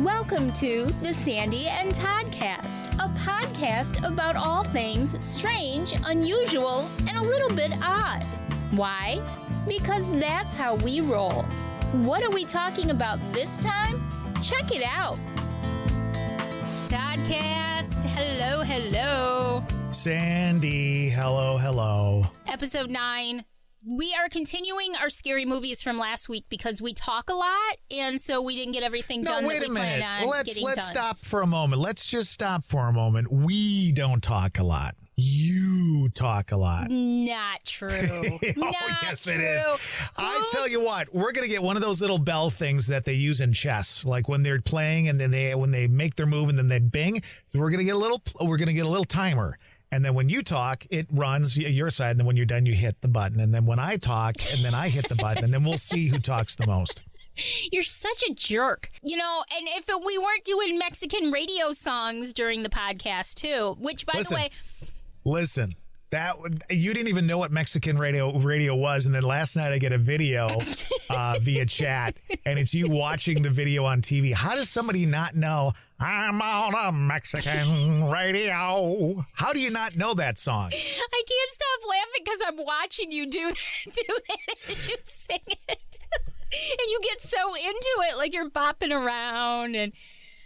Welcome to the Sandy and Toddcast, a podcast about all things strange, unusual, and a little bit odd. Why? Because that's how we roll. What are we talking about this time? Check it out. Toddcast, hello, hello. Sandy, hello, hello. Episode 9. We are continuing our scary movies from last week because we talk a lot, and so we didn't get everything done that we planned on getting done. Let's stop for a moment. Let's just stop for a moment. We don't talk a lot. You talk a lot. Not true. Yes, it is. I tell you what, we're going to get one of those little bell things that they use in chess, like when they're playing and then when they make their move and then they bing. We're going to get a little timer. And then when you talk, it runs your side. And then when you're done, you hit the button. And then when I talk, and then I hit the button. And then we'll see who talks the most. You're such a jerk. You know, and if we weren't doing Mexican radio songs during the podcast, too, which, by the way... Listen, that you didn't even know what Mexican radio was. And then last night I get a video via chat. And it's you watching the video on TV. How does somebody not know... I'm on a Mexican radio. How do you not know that song? I can't stop laughing because I'm watching you do that and you sing it. And you get so into it, like you're bopping around. And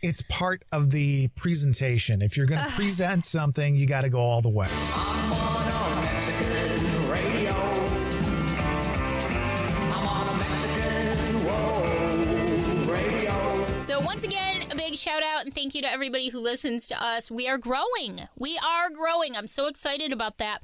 it's part of the presentation. If you're going to present something, you got to go all the way. I'm on a Mexican radio. I'm on a Mexican radio. So once again, a big shout out and thank you to everybody who listens to us. We are growing. I'm so excited about that.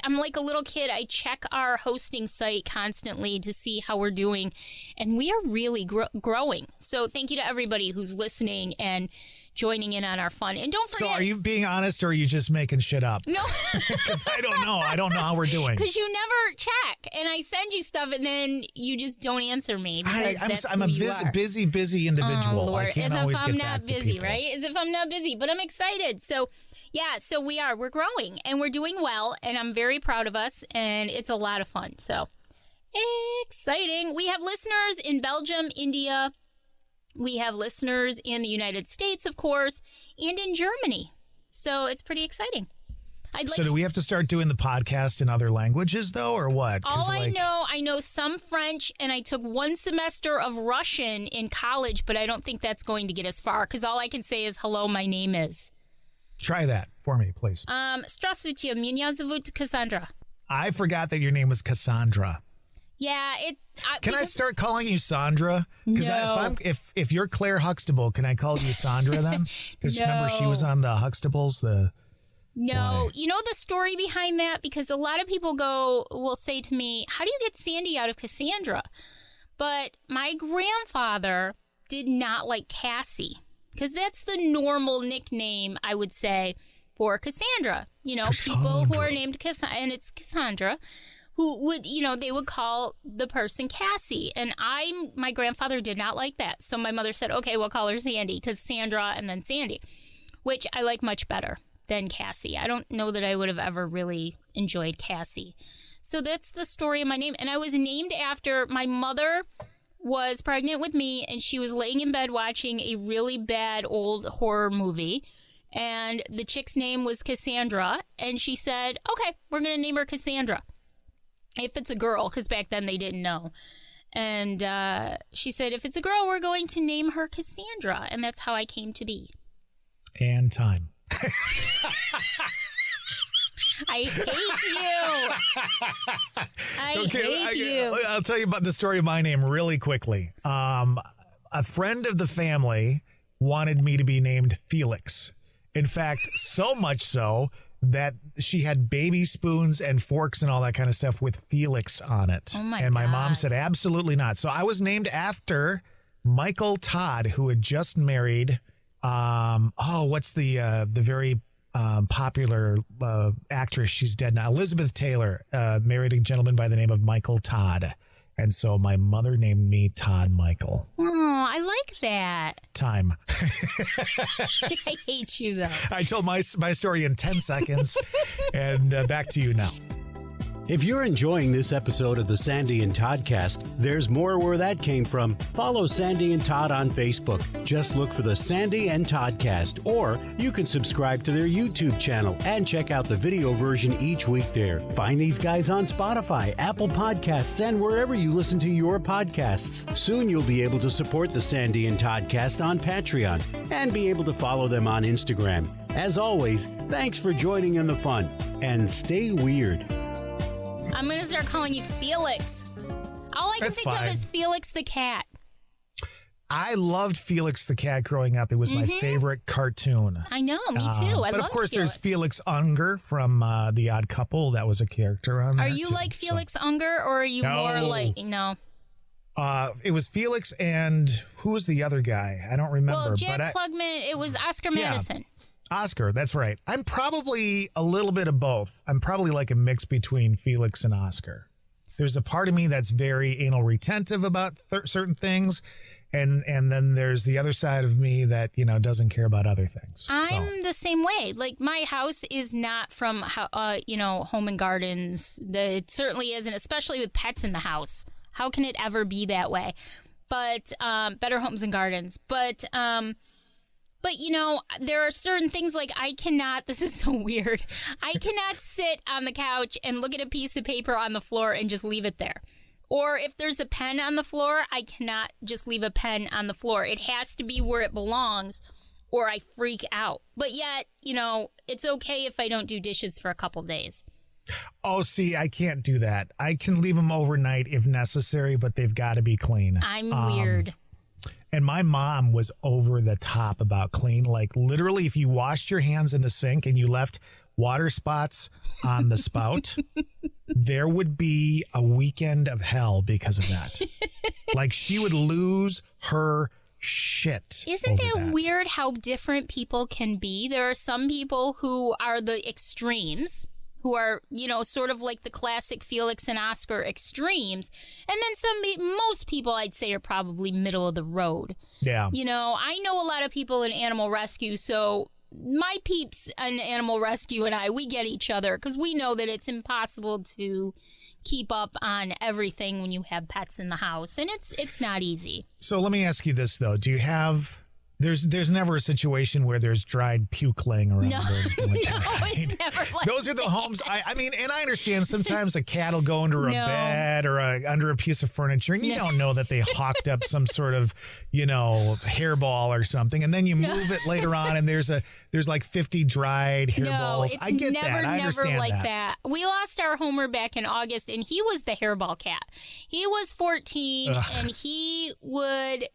I'm like a little kid. I check our hosting site constantly to see how we're doing. And we are really growing. So thank you to everybody who's listening and joining in on our fun. And don't forget. So are you being honest or are you just making shit up? No. Because I don't know. I don't know how we're doing. Because you never check. And I send you stuff and then you just don't answer me. I'm a busy individual. Oh, Lord. I can't always get back to people. As if I'm not busy, right? As if I'm not busy. But I'm excited. So, yeah, we're growing and we're doing well. And I'm very proud of us. And it's a lot of fun. So, exciting. We have listeners in Belgium, India. We have listeners in the United States, of course, and in Germany. So it's pretty exciting. Do we have to start doing the podcast in other languages, though, or what? I know some French, and I took one semester of Russian in college, but I don't think that's going to get us far, because all I can say is, hello, my name is. Try that for me, please. Здравствуйте, меня зовут Cassandra. I forgot that your name was Cassandra. Yeah, Can I start calling you Sandra? Because no. if you're Claire Huxtable, can I call you Sandra then? Because remember she was on the Huxtables. No, you know the story behind that? Because a lot of people will say to me, how do you get Sandy out of Cassandra? But my grandfather did not like Cassie, because that's the normal nickname, I would say, for Cassandra. You know, people who are named Cassandra, and it's Cassandra, who would, they would call the person Cassie. And my grandfather did not like that. So my mother said, okay, we'll call her Sandy, because Sandra and then Sandy, which I like much better than Cassie. I don't know that I would have ever really enjoyed Cassie. So that's the story of my name. And I was named after my mother was pregnant with me, and she was laying in bed watching a really bad old horror movie. And the chick's name was Cassandra. And she said, okay, we're going to name her Cassandra. If it's a girl, because back then they didn't know. And she said, if it's a girl, we're going to name her Cassandra. And that's how I came to be. And time. I hate you. I'll tell you about the story of my name really quickly. A friend of the family wanted me to be named Felix. In fact, so much so that she had baby spoons and forks and all that kind of stuff with Felix on it. Oh my and my God. mom said, absolutely not. So I was named after Michael Todd, who had just married, what's the very popular actress? She's dead now. Elizabeth Taylor married a gentleman by the name of Michael Todd. And so my mother named me Todd Michael. Oh, I like that. Time. I hate you, though. I told my story in 10 seconds. And back to you now. If you're enjoying this episode of the Sandy and Toddcast, there's more where that came from. Follow Sandy and Todd on Facebook. Just look for the Sandy and Toddcast, or you can subscribe to their YouTube channel and check out the video version each week there. Find these guys on Spotify, Apple Podcasts, and wherever you listen to your podcasts. Soon you'll be able to support the Sandy and Toddcast on Patreon and be able to follow them on Instagram. As always, thanks for joining in the fun, and stay weird. I'm going to start calling you Felix. All I can think of is Felix the cat. I loved Felix the cat growing up. It was my favorite cartoon. I know, me too. But of course, there's Felix Unger from The Odd Couple. That was a character on there. Are you like Felix Unger, or are you more like, no? It was Felix, and who was the other guy? I don't remember. Well, Jack Klugman, it was Oscar Madison. Oscar, that's right. I'm probably a little bit of both. I'm probably like a mix between Felix and Oscar. There's a part of me that's very anal retentive about certain things, and then there's the other side of me that, doesn't care about other things. I'm the same way. Like, my house is not from, Home and Gardens. It certainly isn't, especially with pets in the house. How can it ever be that way? But Better Homes and Gardens. But there are certain things like I cannot, this is so weird, I cannot sit on the couch and look at a piece of paper on the floor and just leave it there. Or if there's a pen on the floor, I cannot just leave a pen on the floor. It has to be where it belongs, or I freak out. But yet, it's okay if I don't do dishes for a couple days. Oh, see, I can't do that. I can leave them overnight if necessary, but they've got to be clean. I'm weird. And my mom was over the top about clean. Like, literally, if you washed your hands in the sink and you left water spots on the spout, there would be a weekend of hell because of that. Like, she would lose her shit. Isn't that weird how different people can be? There are some people who are the extremes, who are, sort of like the classic Felix and Oscar extremes. And then most people I'd say are probably middle of the road. Yeah. I know a lot of people in animal rescue, so my peeps in animal rescue and we get each other because we know that it's impossible to keep up on everything when you have pets in the house. And it's not easy. So let me ask you this, though. Do you have... There's never a situation where there's dried puke laying around. No, it's never like those are the homes. I mean, and I understand sometimes a cat will go under a bed or under a piece of furniture, and you don't know that they hawked up some sort of, hairball or something, and then you move it later on, and there's like 50 dried hairballs. It's I get never, that. I understand never like that. We lost our Homer back in August, and he was the hairball cat. He was 14, and he would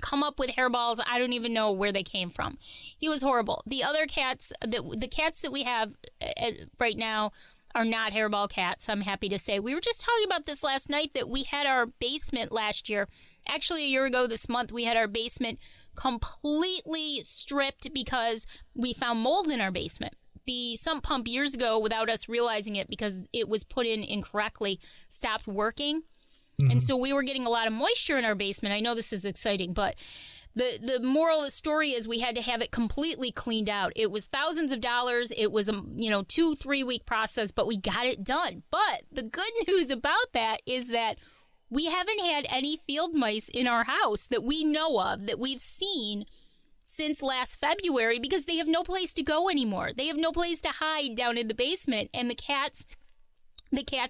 come up with hairballs. I don't even know where they came from. He was horrible. The other cats, the cats that we have right now are not hairball cats, I'm happy to say. We were just talking about this last night, that we had our basement last year. Actually, a year ago this month, we had our basement completely stripped because we found mold in our basement. The sump pump years ago, without us realizing it because it was put in incorrectly, stopped working. And so we were getting a lot of moisture in our basement. I know this is exciting, but the moral of the story is we had to have it completely cleaned out. It was thousands of dollars. It was a 2-3 week process, but we got it done. But the good news about that is that we haven't had any field mice in our house that we know of, that we've seen since last February, because they have no place to go anymore. They have no place to hide down in the basement, and the cats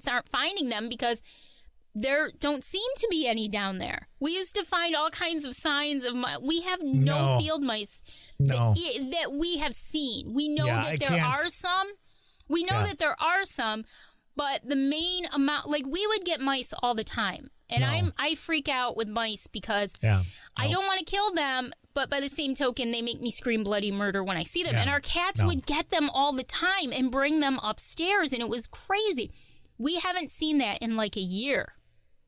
aren't finding them because there don't seem to be any down there. We used to find all kinds of signs of we have no field mice that we have seen. We know that there are some. We know that there are some, but the main amount, like, we would get mice all the time. And I freak out with mice because I don't want to kill them, but by the same token, they make me scream bloody murder when I see them. And our cats would get them all the time and bring them upstairs, and it was crazy. We haven't seen that in like a year,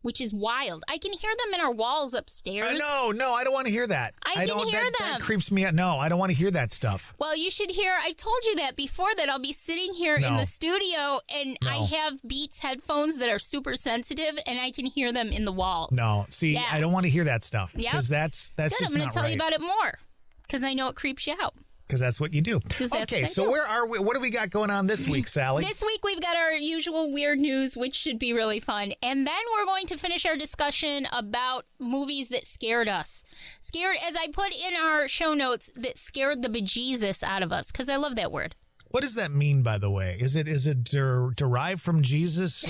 which is wild. I can hear them in our walls upstairs. No, I don't want to hear that. I can hear them. That creeps me out. No, I don't want to hear that stuff. Well, you should hear. I've told you that before, that I'll be sitting here in the studio, and I have Beats headphones that are super sensitive, and I can hear them in the walls. No, see, I don't want to hear that stuff. Because that's good. just I'm going not to tell right. you about it more, because I know it creeps you out. because that's what you do. Okay, so where are we? What do we got going on this week, Sally? This week we've got our usual weird news, which should be really fun. And then we're going to finish our discussion about movies that scared us. Scared, as I put in our show notes, that scared the bejesus out of us, because I love that word. What does that mean, by the way? Is it derived from Jesus,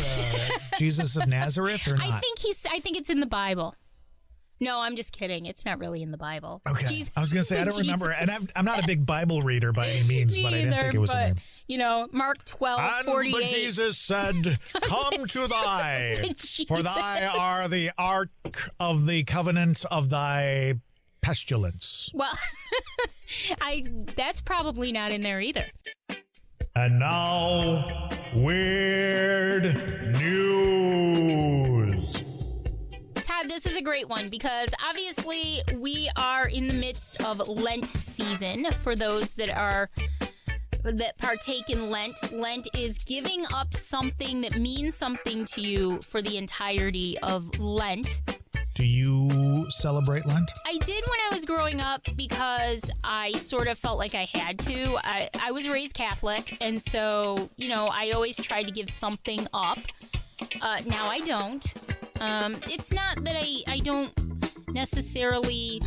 Jesus of Nazareth, or not? I think it's in the Bible. No, I'm just kidding. It's not really in the Bible. Okay. I was going to say, I don't remember. And I'm not a big Bible reader by any means, but I didn't think it was in there. You know, Mark 12:48. And Jesus said, come to thy, for thy are the ark of the covenant of thy pestilence. Well, that's probably not in there either. And now, weird news. Todd, this is a great one because obviously we are in the midst of Lent season. For those that partake in Lent, Lent is giving up something that means something to you for the entirety of Lent. Do you celebrate Lent? I did when I was growing up because I sort of felt like I had to. I was raised Catholic, and so, you know, I always tried to give something up. Now I don't. It's not that I don't necessarily...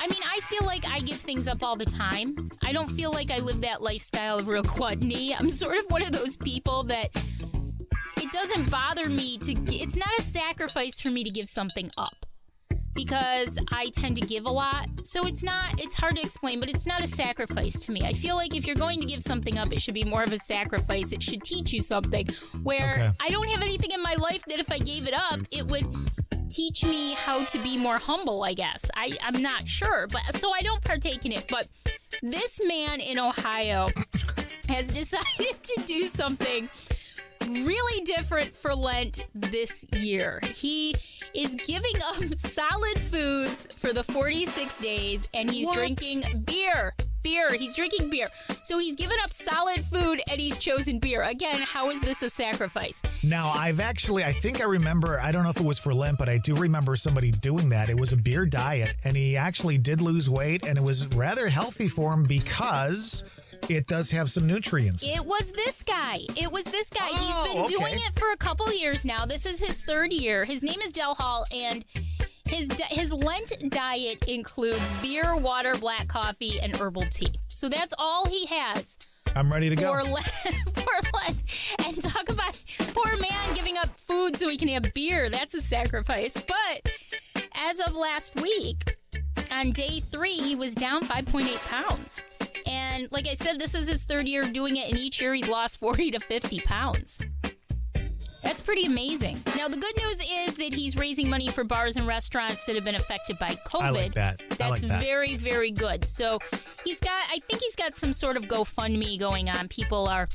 I mean, I feel like I give things up all the time. I don't feel like I live that lifestyle of real gluttony. I'm sort of one of those people that it doesn't bother me to... It's not a sacrifice for me to give something up, because I tend to give a lot. So it's hard to explain, but it's not a sacrifice to me. I feel like if you're going to give something up, it should be more of a sacrifice. It should teach you something, where I don't have anything in my life that if I gave it up, it would teach me how to be more humble, I guess. I'm not sure, but so I don't partake in it. But this man in Ohio has decided to do something really different for Lent this year. He is giving up solid foods for the 46 days, and he's drinking beer. He's drinking beer. So he's given up solid food, and he's chosen beer. Again, how is this a sacrifice? Now, I think I remember, I don't know if it was for Lent, but I do remember somebody doing that. It was a beer diet, and he actually did lose weight, and it was rather healthy for him because it does have some nutrients. It was this guy. He's been doing it for a couple years now. This is his third year. His name is Del Hall, and his Lent diet includes beer, water, black coffee, and herbal tea. So that's all he has. I'm ready to go. For Lent. And talk about poor man giving up food so he can have beer. That's a sacrifice. But as of last week, on day 3, he was down 5.8 pounds. And like I said, this is his third year doing it, and each year he's lost 40 to 50 pounds. That's pretty amazing. Now, the good news is that he's raising money for bars and restaurants that have been affected by COVID. I like that. That's very, very good. So I think he's got some sort of GoFundMe going on. People are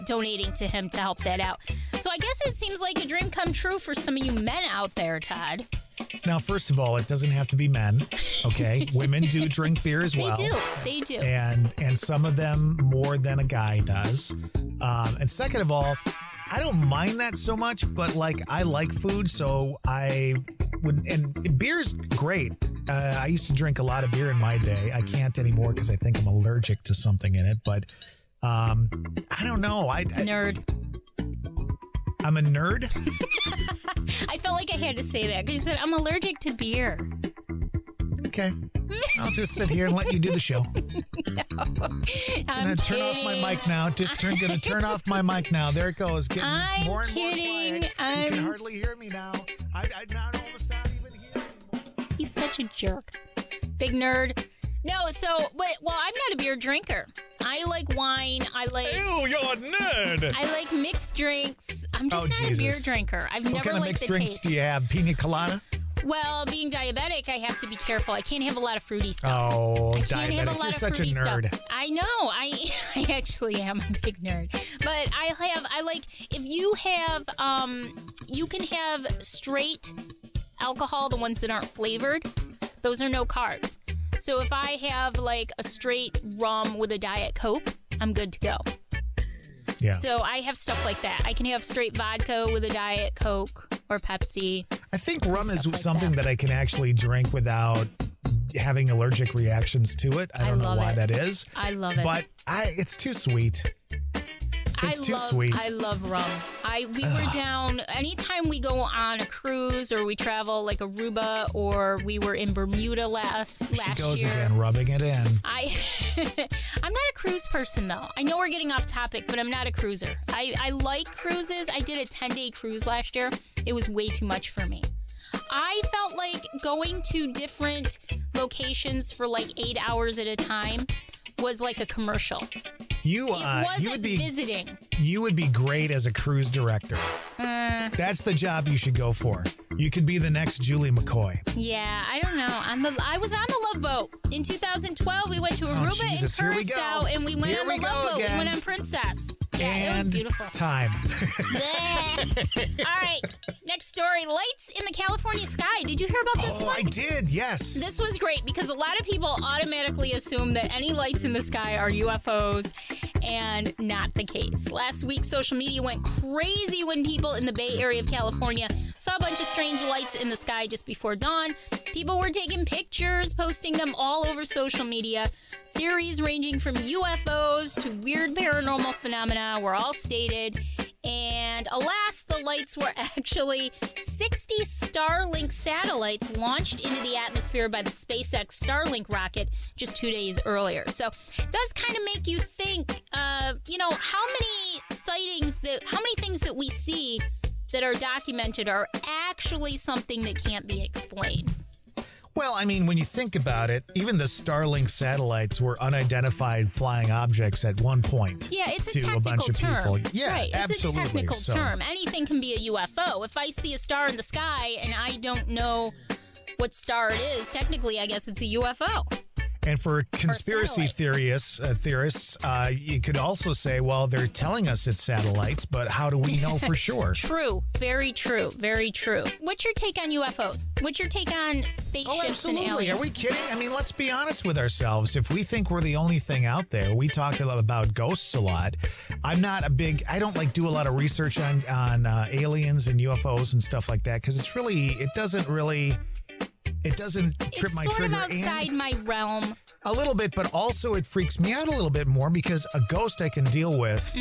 donating to him to help that out. So I guess it seems like a dream come true for some of you men out there, Todd. Now, first of all, it doesn't have to be men, okay? Women do drink beer as well. They do. And some of them more than a guy does. And second of all, I don't mind that so much, but like I like food, so I would. And beer's great. I used to drink a lot of beer in my day. I can't anymore because I think I'm allergic to something in it. But I don't know. Nerd. I'm a nerd. I felt like I had to say that because you said I'm allergic to beer. Okay. I'll just sit here and let you do the show. I'm gonna turn off my mic now. Gonna turn off my mic now. There it goes. Getting more and more quiet. You can hardly hear me now. I now almost not even hear anymore. He's such a jerk. Big nerd. No, I'm not a beer drinker. I like wine. Ew, you're a nerd. I like mixed drinks. I'm just not a beer drinker. I've never liked the taste. What kind of mixed drinks do you have? Pina colada? Well, being diabetic, I have to be careful. I can't have a lot of fruity stuff. Oh, diabetic. You're such a nerd. Stuff. I know. I actually am a big nerd. But I like, if you have, you can have straight alcohol, the ones that aren't flavored. Those are no carbs. So if I have like a straight rum with a Diet Coke, I'm good to go. Yeah. So I have stuff like that. I can have straight vodka with a Diet Coke or Pepsi. I think rum is something that I can actually drink without having allergic reactions to it. I don't know why that is. I love it. But it's too sweet. It's too sweet. I love rum. We were down, anytime we go on a cruise or we travel like Aruba, or we were in Bermuda last year. She goes again, rubbing it in. I'm not a cruise person, though. I know we're getting off topic, but I'm not a cruiser. I like cruises. I did a 10-day cruise last year. It was way too much for me. I felt like going to different locations for like 8 hours at a time was like a commercial. You wasn't visiting. You would be great as a cruise director. That's the job you should go for. You could be the next Julie McCoy. Yeah, I don't know. I was on the Love Boat. In 2012, we went to Aruba and Curacao, and we went on the Love Boat. We went on Princess. Yeah, it was beautiful. Time. All right, next story. Lights in the California sky. Did you hear about this one? Oh, I did, yes. This was great because a lot of people automatically assume that any lights in the sky are UFOs, and not the case. Last week, social media went crazy when people in the Bay Area of California saw a bunch of strange lights in the sky just before dawn. People were taking pictures, posting them all over social media. Theories ranging from UFOs to weird paranormal phenomena were all stated. And alas, the lights were actually 60 Starlink satellites launched into the atmosphere by the SpaceX Starlink rocket just 2 days earlier. So it does kind of make you think, how many things that we see that are documented are actually something that can't be explained. Well, I mean, when you think about it, even the Starlink satellites were unidentified flying objects at one point. Yeah, it's a to technical a bunch of term. people. Yeah, right. absolutely. It's a technical term. Anything can be a UFO. If I see a star in the sky and I don't know what star it is, technically, I guess it's a UFO. And for conspiracy theorists, you could also say, well, they're telling us it's satellites, but how do we know for sure? True. Very true. Very true. What's your take on UFOs? What's your take on spaceships and aliens? Are we kidding? I mean, let's be honest with ourselves. If we think we're the only thing out there, we talk about ghosts a lot. I don't do a lot of research on aliens and UFOs and stuff like that because it doesn't trip my trigger. It's sort of outside my realm. A little bit, but also it freaks me out a little bit more because a ghost I can deal with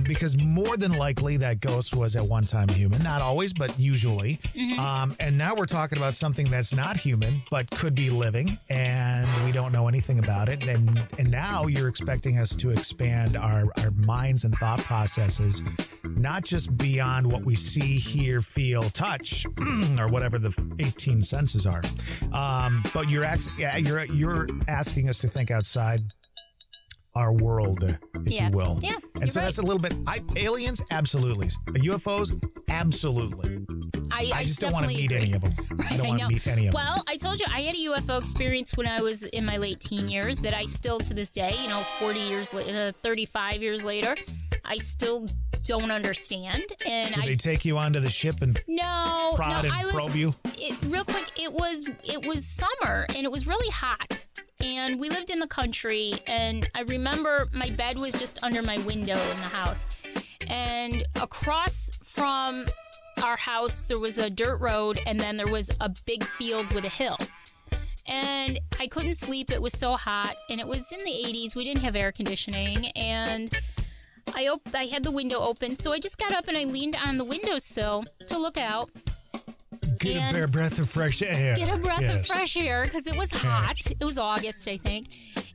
because more than likely that ghost was at one time human. Not always, but usually. And now we're talking about something that's not human, but could be living, and we don't know anything about it. And now you're expecting us to expand our minds and thought processes, not just beyond what we see, hear, feel, touch, or whatever the 18 senses are. But you're asking us to think outside our world, if you will. Yeah, and so that's a little bit. Aliens, absolutely. UFOs, absolutely. I just don't want to meet any of them. Right, I don't want to meet any of them. Well, I told you I had a UFO experience when I was in my late teen years that I still to this day, 40 years later, 35 years later, I still don't understand. And Did they take you onto the ship and probe you? Real quick, it was summer and it was really hot. And we lived in the country, and I remember my bed was just under my window in the house. And across from our house, there was a dirt road, and then there was a big field with a hill. And I couldn't sleep. It was so hot, and it was in the 80s. We didn't have air conditioning, and I had the window open, so I just got up and I leaned on the windowsill to look out. Get a breath of fresh air. Get a breath of fresh air because it was hot. It was August, I think.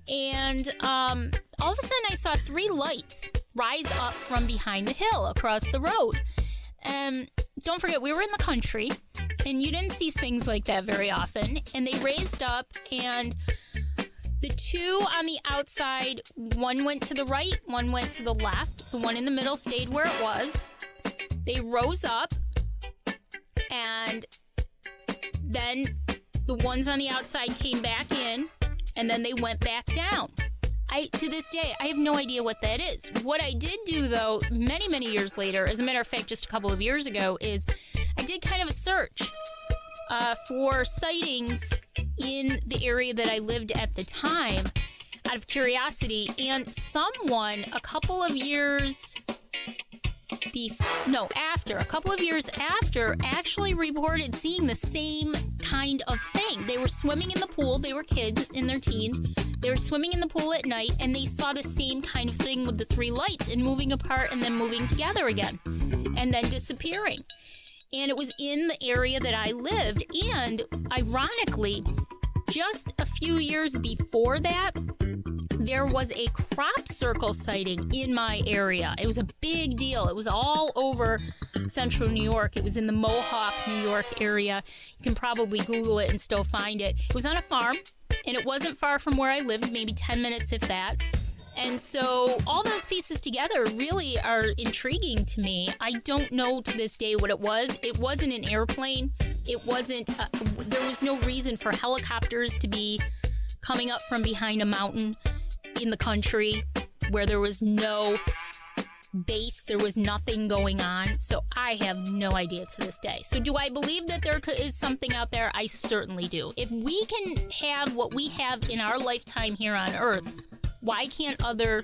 And all of a sudden I saw 3 lights rise up from behind the hill across the road. And don't forget, we were in the country and you didn't see things like that very often. And they raised up, and the 2 on the outside, one went to the right, one went to the left. The one in the middle stayed where it was. They rose up, and then the ones on the outside came back in, and then they went back down. To this day, I have no idea what that is. What I did do, though, many, many years later, as a matter of fact, just a couple of years ago, is I did kind of a search for sightings in the area that I lived at the time out of curiosity. And someone, a couple of years a couple of years after, actually reported seeing the same kind of thing. They were swimming in the pool. They were kids in their teens. They were swimming in the pool at night, and they saw the same kind of thing with the three lights and moving apart and then moving together again and then disappearing. And it was in the area that I lived. And ironically, just a few years before that, there was a crop circle sighting in my area. It was a big deal. It was all over central New York. It was in the Mohawk, New York area. You can probably Google it and still find it. It was on a farm, and it wasn't far from where I lived, maybe 10 minutes if that. And so all those pieces together really are intriguing to me. I don't know to this day what it was. It wasn't an airplane. It wasn't, there was no reason for helicopters to be coming up from behind a mountain in the country where there was no base, there was nothing going on. So I have no idea to this day. So do I believe that there is something out there? I certainly do. If we can have what we have in our lifetime here on Earth, why can't other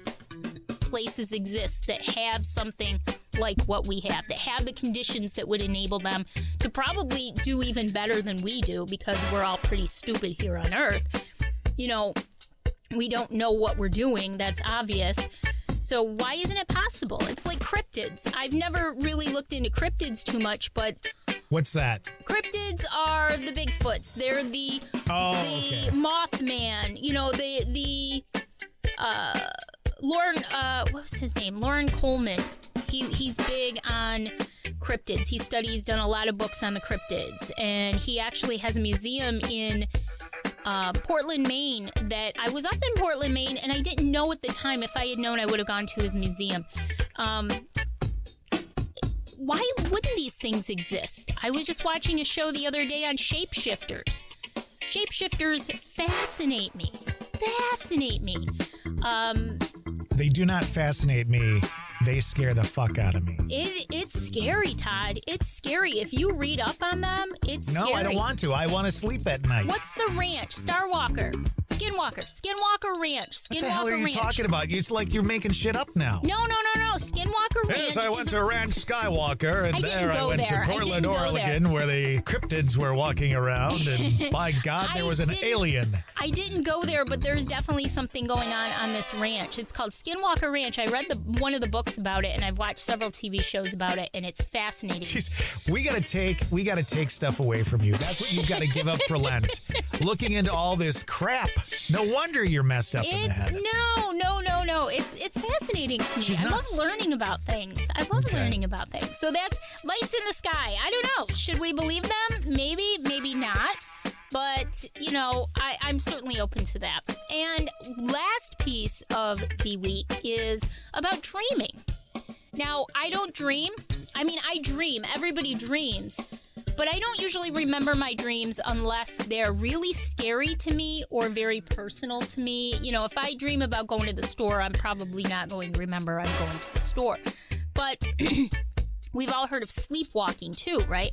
places exist that have something like what we have, that have the conditions that would enable them to probably do even better than we do, because we're all pretty stupid here on Earth. You know, we don't know what we're doing. That's obvious. So why isn't it possible? It's like cryptids. I've never really looked into cryptids too much, but what's that? Cryptids are the Bigfoots. They're the Mothman. You know, the Lauren, what was his name? Lauren Coleman. He's big on cryptids. He's done a lot of books on the cryptids, and he actually has a museum in Portland, Maine. That I was up in Portland, Maine, and I didn't know at the time. If I had known, I would have gone to his museum. Why wouldn't these things exist? I was just watching a show the other day on shapeshifters. Shapeshifters fascinate me. They do not fascinate me. They scare the fuck out of me. It's scary, Todd. It's scary. If you read up on them, it's scary. No, I don't want to. I want to sleep at night. What's the ranch? Skinwalker Ranch. What the hell are you talking about? It's like you're making shit up now. No. Skinwalker Ranch. Yes, I went to Ranch Skywalker, and I went to Portland, Oregon, where the cryptids were walking around, and by God, there was an alien. I didn't go there, but there's definitely something going on this ranch. It's called Skinwalker Ranch. I read one of the books about it, and I've watched several TV shows about it, and it's fascinating. Jeez, we gotta take stuff away from you. That's what you've got to give up for Lent. Looking into all this crap. No wonder you're messed up in the head. No. It's fascinating to me. I love learning about things. So that's lights in the sky. I don't know. Should we believe them? Maybe, maybe not. But, you know, I'm certainly open to that. And last piece of the week is about dreaming. Now, I don't dream. I mean, I dream. Everybody dreams. But I don't usually remember my dreams unless they're really scary to me or very personal to me. You know, if I dream about going to the store, I'm probably not going to remember I'm going to the store. But we've all heard of sleepwalking too, right?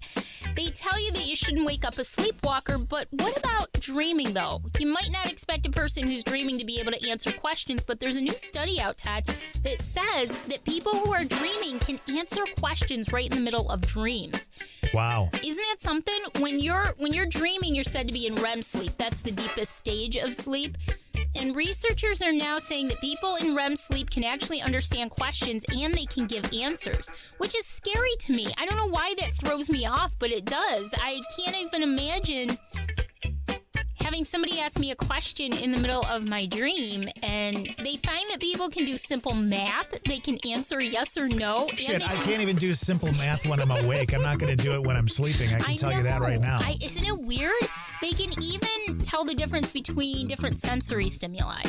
They tell you that you shouldn't wake up a sleepwalker, but what about dreaming, though? You might not expect a person who's dreaming to be able to answer questions, but there's a new study out, Todd, that says that people who are dreaming can answer questions right in the middle of dreams. Wow. Isn't that something? When you're dreaming, you're said to be in REM sleep. That's the deepest stage of sleep. And researchers are now saying that people in REM sleep can actually understand questions and they can give answers, which is scary to me. I don't know why that throws me off, but it does. I can't even imagine having somebody ask me a question in the middle of my dream, and they find that people can do simple math. They can answer yes or no. Shit, I can't even do simple math when I'm awake. I'm not going to do it when I'm sleeping. I can tell you that right now. Isn't it weird? They can even tell the difference between different sensory stimuli.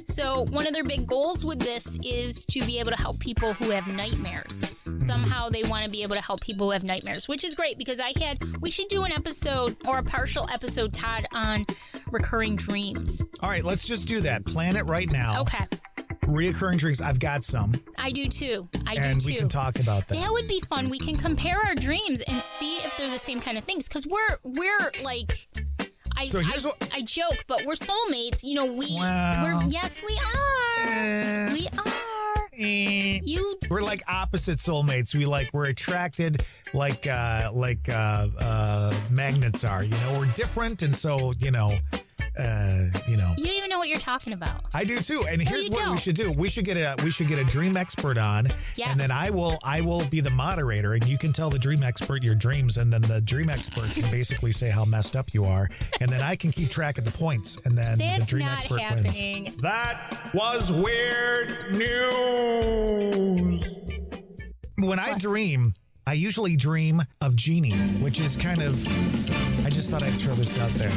So one of their big goals with this is to be able to help people who have nightmares. Somehow they want to be able to help people who have nightmares, which is great because we should do an episode or a partial episode, Todd, on recurring dreams. All right, let's just do that. Plan it right now. Okay. Reoccurring dreams. I've got some. I do too. And we can talk about that. That would be fun. We can compare our dreams and see if they're the same kind of things. Because we're like, I joke, but we're soulmates. You know, yes, we are. We are. We're like opposite soulmates. We're attracted like magnets are. We're different, and so You don't even know what you're talking about. I do too. And here's what we don't. should do. We should get a dream expert on, Yeah. and then I will be the moderator, and you can tell the dream expert your dreams, and then the dream expert can basically say how messed up you are, and then I can keep track of the points, and then the That's dream not expert happening. wins. That was weird news. When I dream, I usually dream of Genie, which is kind of. I just thought I'd throw this out there.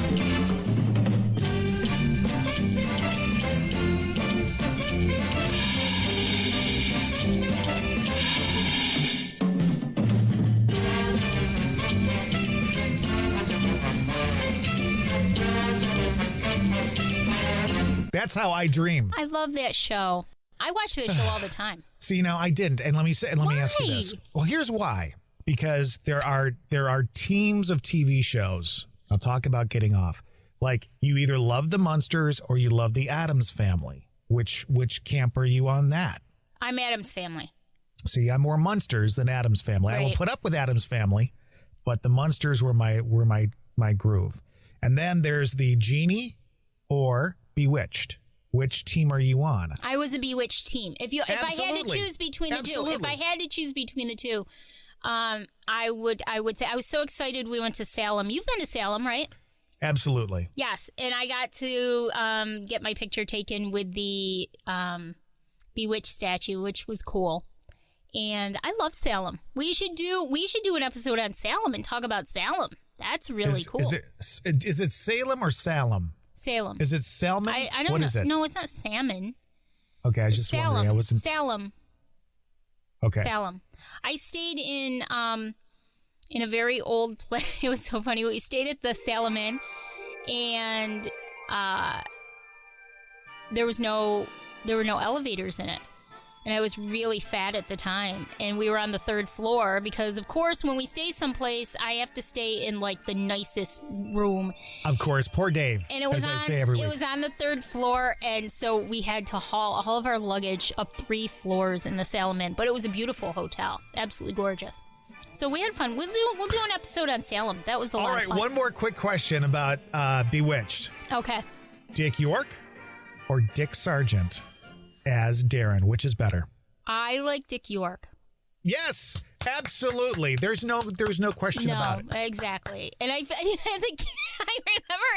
That's how I dream. I love that show. I watch that show all the time. See, now I didn't, and let me ask you this. Why? Well, here's why. Because there are teams of TV shows. I'll talk about getting off. Like you either love the Munsters or you love the Addams Family. Which camp are you on that? I'm Adam's Family. See, I'm more Munsters than Addams Family. I will Right. put up with Addams Family, but the Munsters were my groove. And then there's the Genie or Bewitched. Which team are you on? I was a Bewitched team. If I had to Absolutely. choose between the two, I would say I was so excited we went to Salem. You've been to Salem, right? Absolutely. Yes, and I got to get my picture taken with the Bewitched statue, which was cool. And I love Salem. We should do an episode on Salem and talk about Salem. That's really cool. Is it Salem or Salem? Salem. Is it salmon? I don't What know. is it? No, it's not salmon. Okay, I was just Salem. wondering. I wasn't. Salem. Okay. Salem. I stayed in a very old place. It was so funny. We stayed at the Salem Inn, and there were no elevators in it. And I was really fat at the time. And we were on the 3rd floor because, of course, when we stay someplace, I have to stay in like the nicest room. Of course, poor Dave. And it was as I say every week. It was on the 3rd floor, and so we had to haul all of our luggage up 3 floors in the Salem Inn. But it was a beautiful hotel, absolutely gorgeous. So we had fun. We'll do an episode on Salem. That was a lot of fun. All right, one more quick question about Bewitched. Okay. Dick York or Dick Sargent as Darren? Which is better? I like Dick York. Yes, absolutely. There's no question about it. No, exactly. And I remember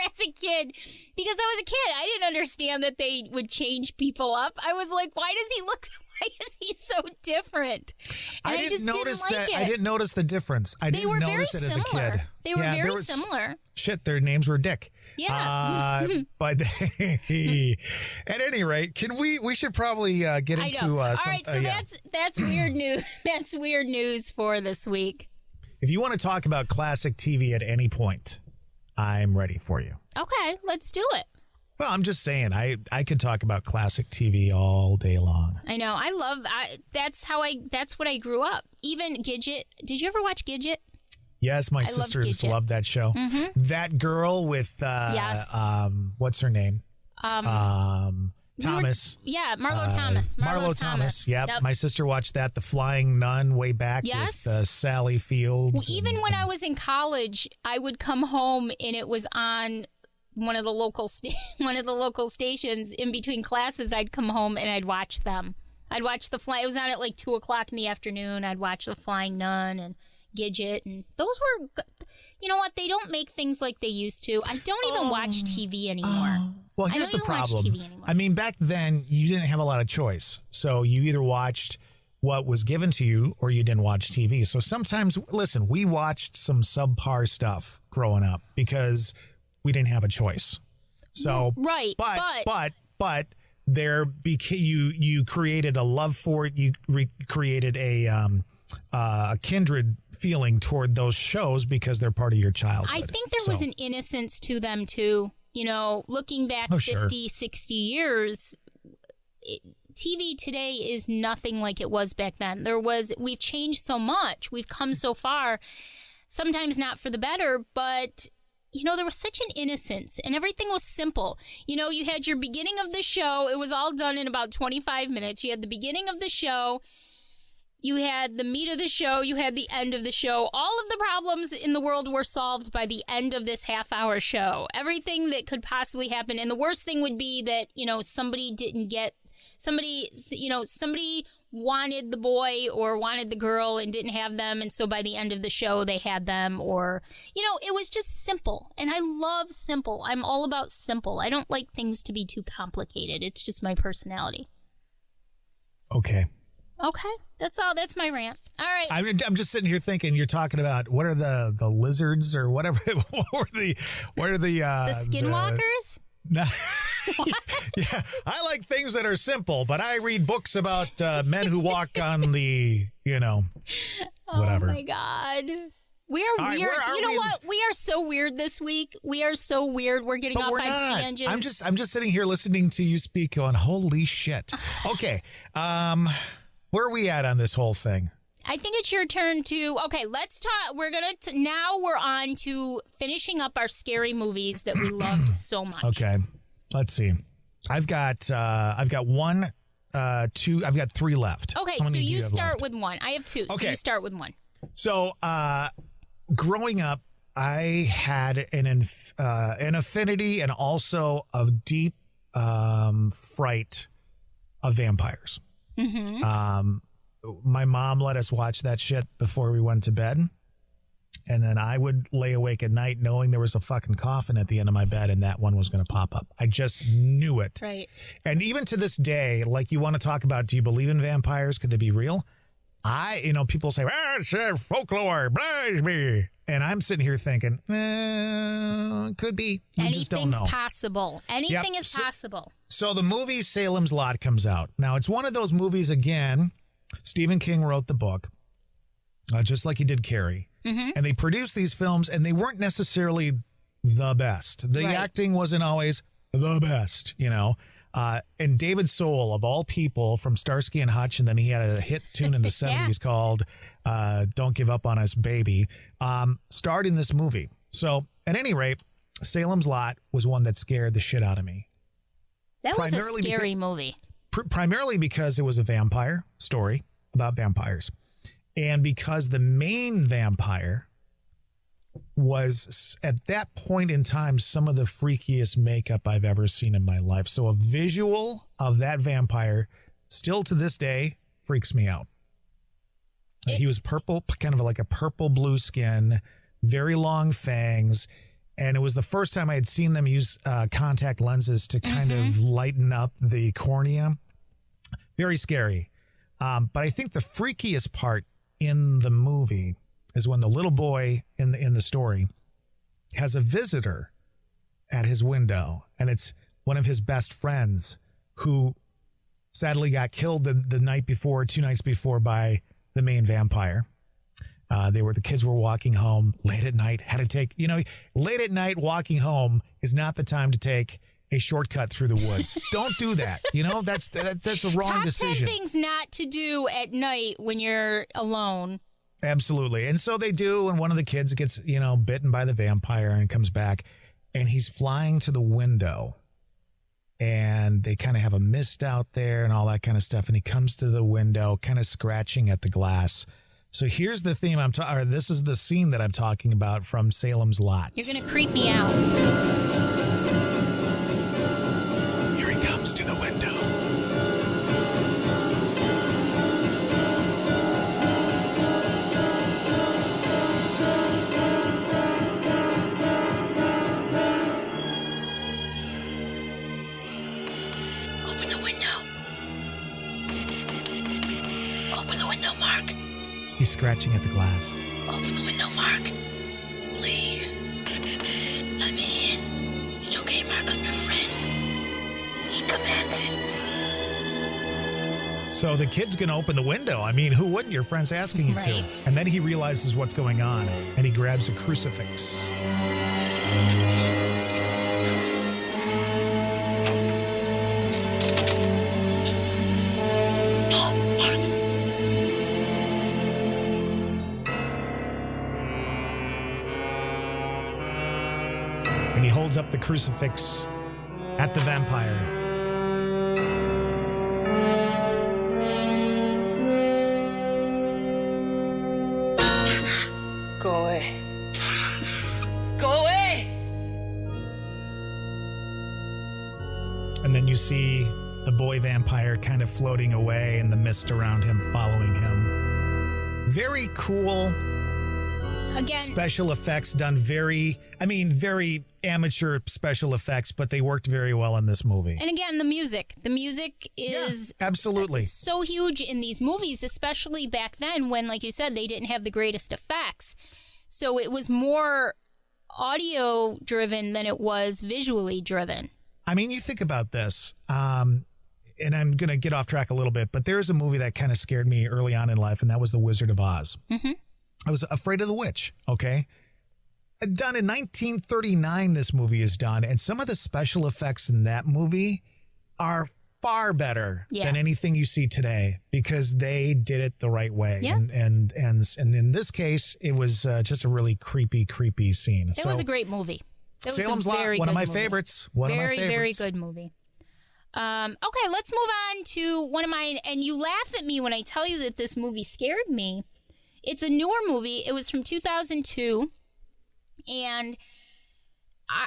as a kid, because I was a kid, I didn't understand that they would change people up. I was like, why is he so different? And I just didn't like it. I didn't notice the diffence. They were very notice it as a similar. kid. They were very similar. Shit, their names were Dick. Yeah. But at any rate, we should probably get I into know. All some, right, so that's weird news. That's weird news for this week. If you want to talk about classic TV at any point, I'm ready for you. Okay, let's do it. Well, I'm just saying, I could talk about classic TV all day long. I know. That's what I grew up. Even Gidget. Did you ever watch Gidget? Yes, my sisters loved that show. Mm-hmm. That girl with Yes. What's her name? Thomas. Marlo Thomas. Marlo Thomas. Yep. My sister watched that, The Flying Nun, way back Yes. with Sally Fields. Well, even when I was in college, I would come home and it was on one of the local stations. In between classes, I'd come home and I'd watch them. I'd watch it was on at like 2:00 in the afternoon. I'd watch The Flying Nun and Gidget, and those were, you know what? They don't make things like they used to. I don't even watch TV anymore. Well, here's the I don't even problem. watch TV anymore. I mean, back then you didn't have a lot of choice, so you either watched what was given to you or you didn't watch TV. So sometimes, listen, we watched some subpar stuff growing up because we didn't have a choice. So right, but there you created a love for it. You created a kindred feeling toward those shows because they're part of your childhood. I think there was an innocence to them too. You know, looking back 50, 60 years, TV today is nothing like it was back then. We've changed so much. We've come so far, sometimes not for the better, but there was such an innocence and everything was simple. You had your beginning of the show. It was all done in about 25 minutes. You had the beginning of the show. You had the meat of the show. You had the end of the show. All of the problems in the world were solved by the end of this half-hour show. Everything that could possibly happen. And the worst thing would be that, somebody wanted the boy or wanted the girl and didn't have them. And so by the end of the show, they had them. Or, it was just simple. And I love simple. I'm all about simple. I don't like things to be too complicated. It's just my personality. Okay. That's all. That's my rant. All right. I'm just sitting here thinking you're talking about what are the lizards or whatever. What are the skinwalkers? No. Yeah, I like things that are simple, but I read books about men who walk on the, whatever. Oh my God. We are weird. You know what? We are so weird this week. We are so weird. We're getting off on tangents. I'm just sitting here listening to you speak going, holy shit. Okay. Where are we at on this whole thing? I think it's your turn to. Okay, let's talk. Now we're on to finishing up our scary movies that we loved so much. Okay, let's see. I've got one, two. I've got three left. Okay, so you start with one. I have two. Okay. So you start with one. So, growing up, I had an affinity and also a deep fright of vampires. Mm-hmm. My mom let us watch that shit before we went to bed. And then I would lay awake at night knowing there was a fucking coffin at the end of my bed and that one was going to pop up. I just knew it. Right. And even to this day, like you want to talk about, do you believe in vampires? Could they be real? People say, it's folklore, blah, blah. And I'm sitting here thinking, could be. You just don't know. Anything's possible. Anything is possible. So the movie Salem's Lot comes out. Now, it's one of those movies, again, Stephen King wrote the book, just like he did Carrie. Mm-hmm. And they produced these films, and they weren't necessarily the best. The acting wasn't always the best, And David Soul, of all people, from Starsky and Hutch, and then he had a hit tune in the 70s called Don't Give Up on Us, Baby, starred in this movie. So, at any rate, Salem's Lot was one that scared the shit out of me. That was a scary movie. Primarily because it was a vampire story about vampires. And because the main vampire was, at that point in time, some of the freakiest makeup I've ever seen in my life. So a visual of that vampire, still to this day, freaks me out. He was purple, kind of like a purple blue skin, very long fangs. And it was the first time I had seen them use contact lenses to kind of lighten up the cornea. Very scary. But I think the freakiest part in the movie is when the little boy in the story has a visitor at his window, and it's one of his best friends who sadly got killed the night before, 2 nights before, by the main vampire. The kids were walking home late at night, had to take, late at night walking home is not the time to take a shortcut through the woods. Don't do that. That's a wrong decision. Top 10 things not to do at night when you're alone. Absolutely. And so they do. And one of the kids gets, bitten by the vampire and comes back, and he's flying to the window, and they kind of have a mist out there and all that kind of stuff. And he comes to the window, kind of scratching at the glass. So here's the theme this is the scene that I'm talking about from Salem's Lot. You're going to creep me out. Here he comes to the window. Open the window. Open the window, Mark. He's scratching at the glass. Open the window, Mark. Please. Let me in. It's okay, Mark. I'm your friend. He commands it. So the kid's going to open the window. I mean, who wouldn't? Your friend's asking you to. And then he realizes what's going on, and he grabs a crucifix. And he holds up the crucifix at the vampire. Go away. Go away! And then you see the boy vampire kind of floating away and the mist around him following him. Very cool. Again, Special effects done very amateur special effects, but they worked very well in this movie. and again, the music. The music is Absolutely. so huge in these movies, especially back then when, like you said, they didn't have the greatest effects. So it was more audio driven than it was visually driven. I mean, you think about this, and I'm going to get off track a little bit, but there's a movie that kind of scared me early on in life, and that was The Wizard of Oz. Mm-hmm. I was afraid of the witch, okay? Done in 1939, this movie is done, and some of the special effects in that movie are far better than anything you see today because they did it the right way. Yeah. And in this case, it was just a really creepy scene. It was a great movie. It was Salem's a Lot, very one of good my movie. favorites. One of my favorites. Very good movie. Okay, let's move on to one of mine. And you laugh at me when I tell you that this movie scared me. It's a newer movie. It was from 2002. And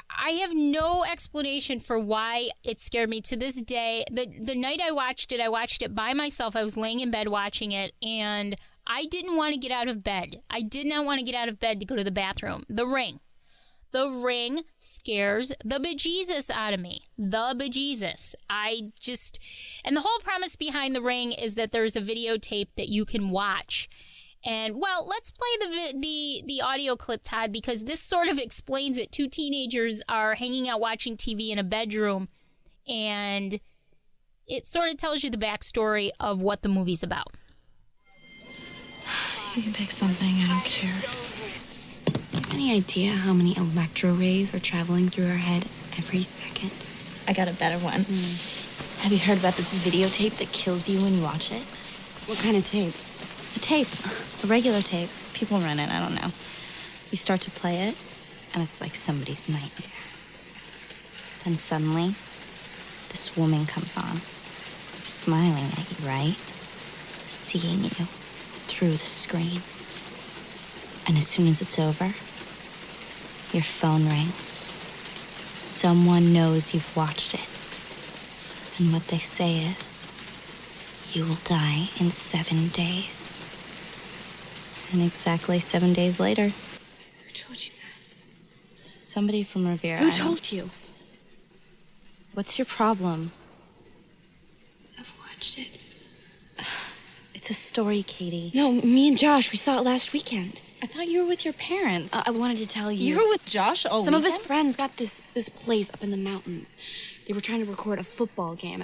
I have no explanation for why it scared me to this day. The night I watched it by myself. I was laying in bed watching it, and I didn't want to get out of bed. I did not want to get out of bed to go to the bathroom. The Ring. The Ring scares the bejesus out of me. The bejesus. And the whole premise behind The Ring is that there's a videotape that you can watch. And, well, let's play the audio clip, Todd, because this sort of explains it. Two teenagers are hanging out watching TV in a bedroom, and it sort of tells you the backstory of what the movie's about. You can pick something, I don't care. Any idea how many electro rays are traveling through our head every second? I got a better one. Have you heard about this videotape that kills you when you watch it? What kind of tape? A tape. A regular tape. People run it, I don't know. You start to play it, and it's like somebody's nightmare. Then suddenly, this woman comes on, smiling at you, right? Seeing you through the screen. And as soon as it's over, your phone rings. Someone knows you've watched it. And what they say is, you will die in 7 days. And exactly 7 days later... Who told you that? Somebody from Rivera. Who told you? What's your problem? I've watched it. It's a story, Katie. No, me and Josh, we saw it last weekend. I thought you were with your parents. I wanted to tell you. You were with Josh all Some of his weekend? friends got this place up in the mountains. They were trying to record a football game.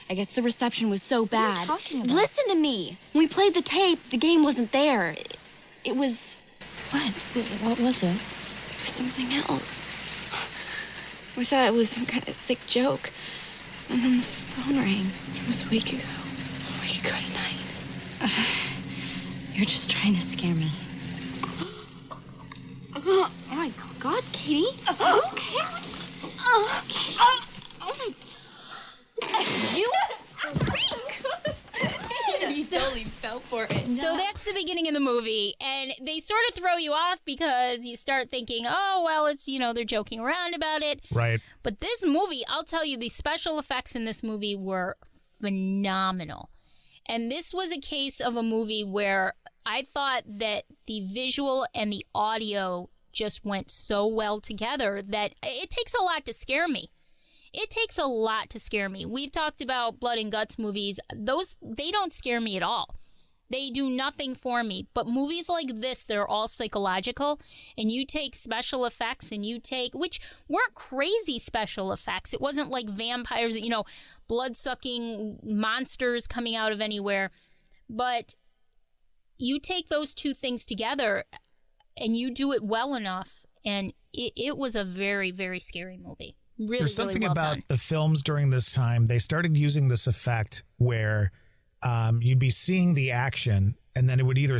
I guess the reception was so bad. What are you talking about? Listen to me. When we played the tape, the game wasn't there. It was... What? What was it? It was something else. We thought it was some kind of sick joke. And then the phone rang. It was a week ago. A week ago tonight. You're just trying to scare me. Oh my God, Katie. Okay. You He totally fell for it. So that's the beginning of the movie, and they sort of throw you off because you start thinking, oh, well, it's, they're joking around about it. Right. But this movie, I'll tell you, the special effects in this movie were phenomenal. And this was a case of a movie where I thought that the visual and the audio just went so well together that it takes a lot to scare me. It takes a lot to scare me. We've talked about blood and guts movies. They don't scare me at all. They do nothing for me. But movies like this, they're all psychological. And you take special effects which weren't crazy special effects. It wasn't like vampires, blood-sucking monsters coming out of anywhere. But you take those two things together and you do it well enough. And it was a very, very scary movie. Really, There's something really well about done. the films during this time. They started using this effect where you'd be seeing the action, and then it would either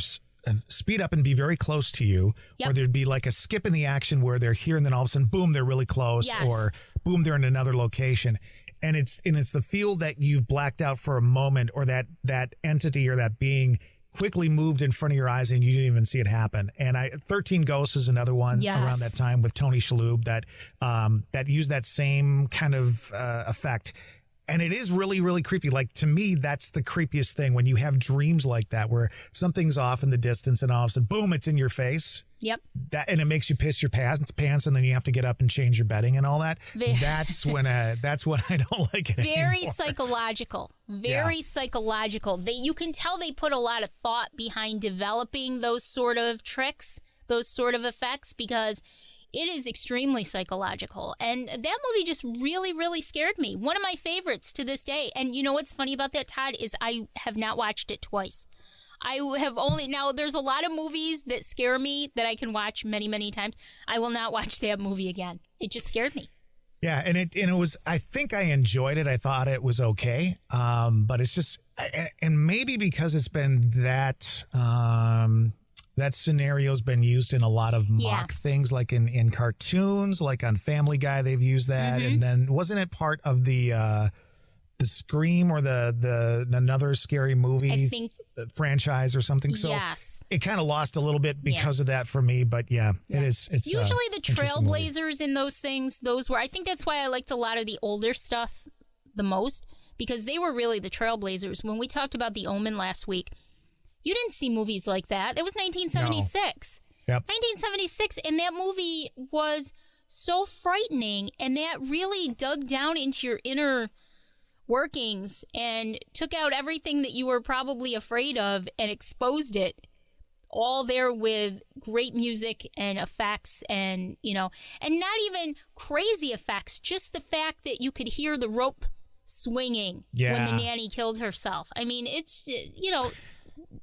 speed up and be very close to you, or there'd be like a skip in the action where they're here and then all of a sudden, boom, they're really close, or boom, they're in another location. And it's the feel that you've blacked out for a moment, or that entity or that being quickly moved in front of your eyes and you didn't even see it happen. And 13 Ghosts is another one around that time with Tony Shalhoub that used that same kind of effect. And it is really, really creepy. Like, to me, that's the creepiest thing, when you have dreams like that, where something's off in the distance and all of a sudden, boom, it's in your face. Yep. And it makes you piss your pants, and then you have to get up and change your bedding and all that. That's when I don't like it Very anymore. Psychological. Very psychological. You can tell they put a lot of thought behind developing those sort of tricks, those sort of effects, because it is extremely psychological. And that movie just really, really scared me. One of my favorites to this day. And you know what's funny about that, Todd, is I have not watched it twice. I have only, now there's a lot of movies that scare me that I can watch many, many times. I will not watch that movie again. It just scared me. Yeah, and it was, I think I enjoyed it. I thought it was okay. But it's just, and maybe because it's been that scenario's been used in a lot of mock things, like in cartoons, like on Family Guy, they've used that. And then wasn't it part of the Scream or the another scary movie franchise or something? So it kind of lost a little bit because of that for me. But it's usually the trailblazers in those things. I think that's why I liked a lot of the older stuff the most, because they were really the trailblazers. When we talked about The Omen last week, you didn't see movies like that. It was 1976. No. Yep. 1976, and that movie was so frightening, and that really dug down into your inner workings and took out everything that you were probably afraid of and exposed it all there with great music and effects, and and not even crazy effects, just the fact that you could hear the rope swinging when the nanny killed herself. I mean, it's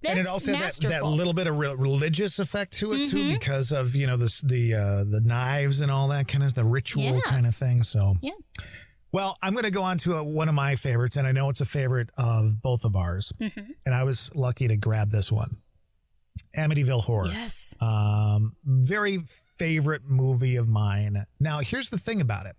and it also had that little bit of religious effect to it too, because of the knives and all that kind of the ritual kind of thing. So well, I'm going to go on to one of my favorites, and I know it's a favorite of both of ours. And I was lucky to grab this one, Amityville Horror. Yes, very favorite movie of mine. Now, here's the thing about it: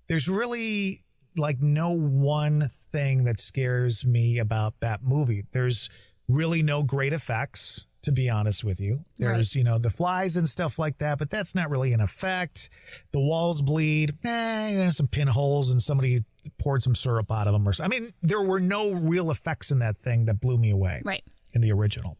there's really like no one thing that scares me about that movie. There's really no great effects, to be honest with you. There's, the flies and stuff like that, but that's not really an effect. The walls bleed. There's some pinholes and somebody poured some syrup out of them. There were no real effects in that thing that blew me away in the original.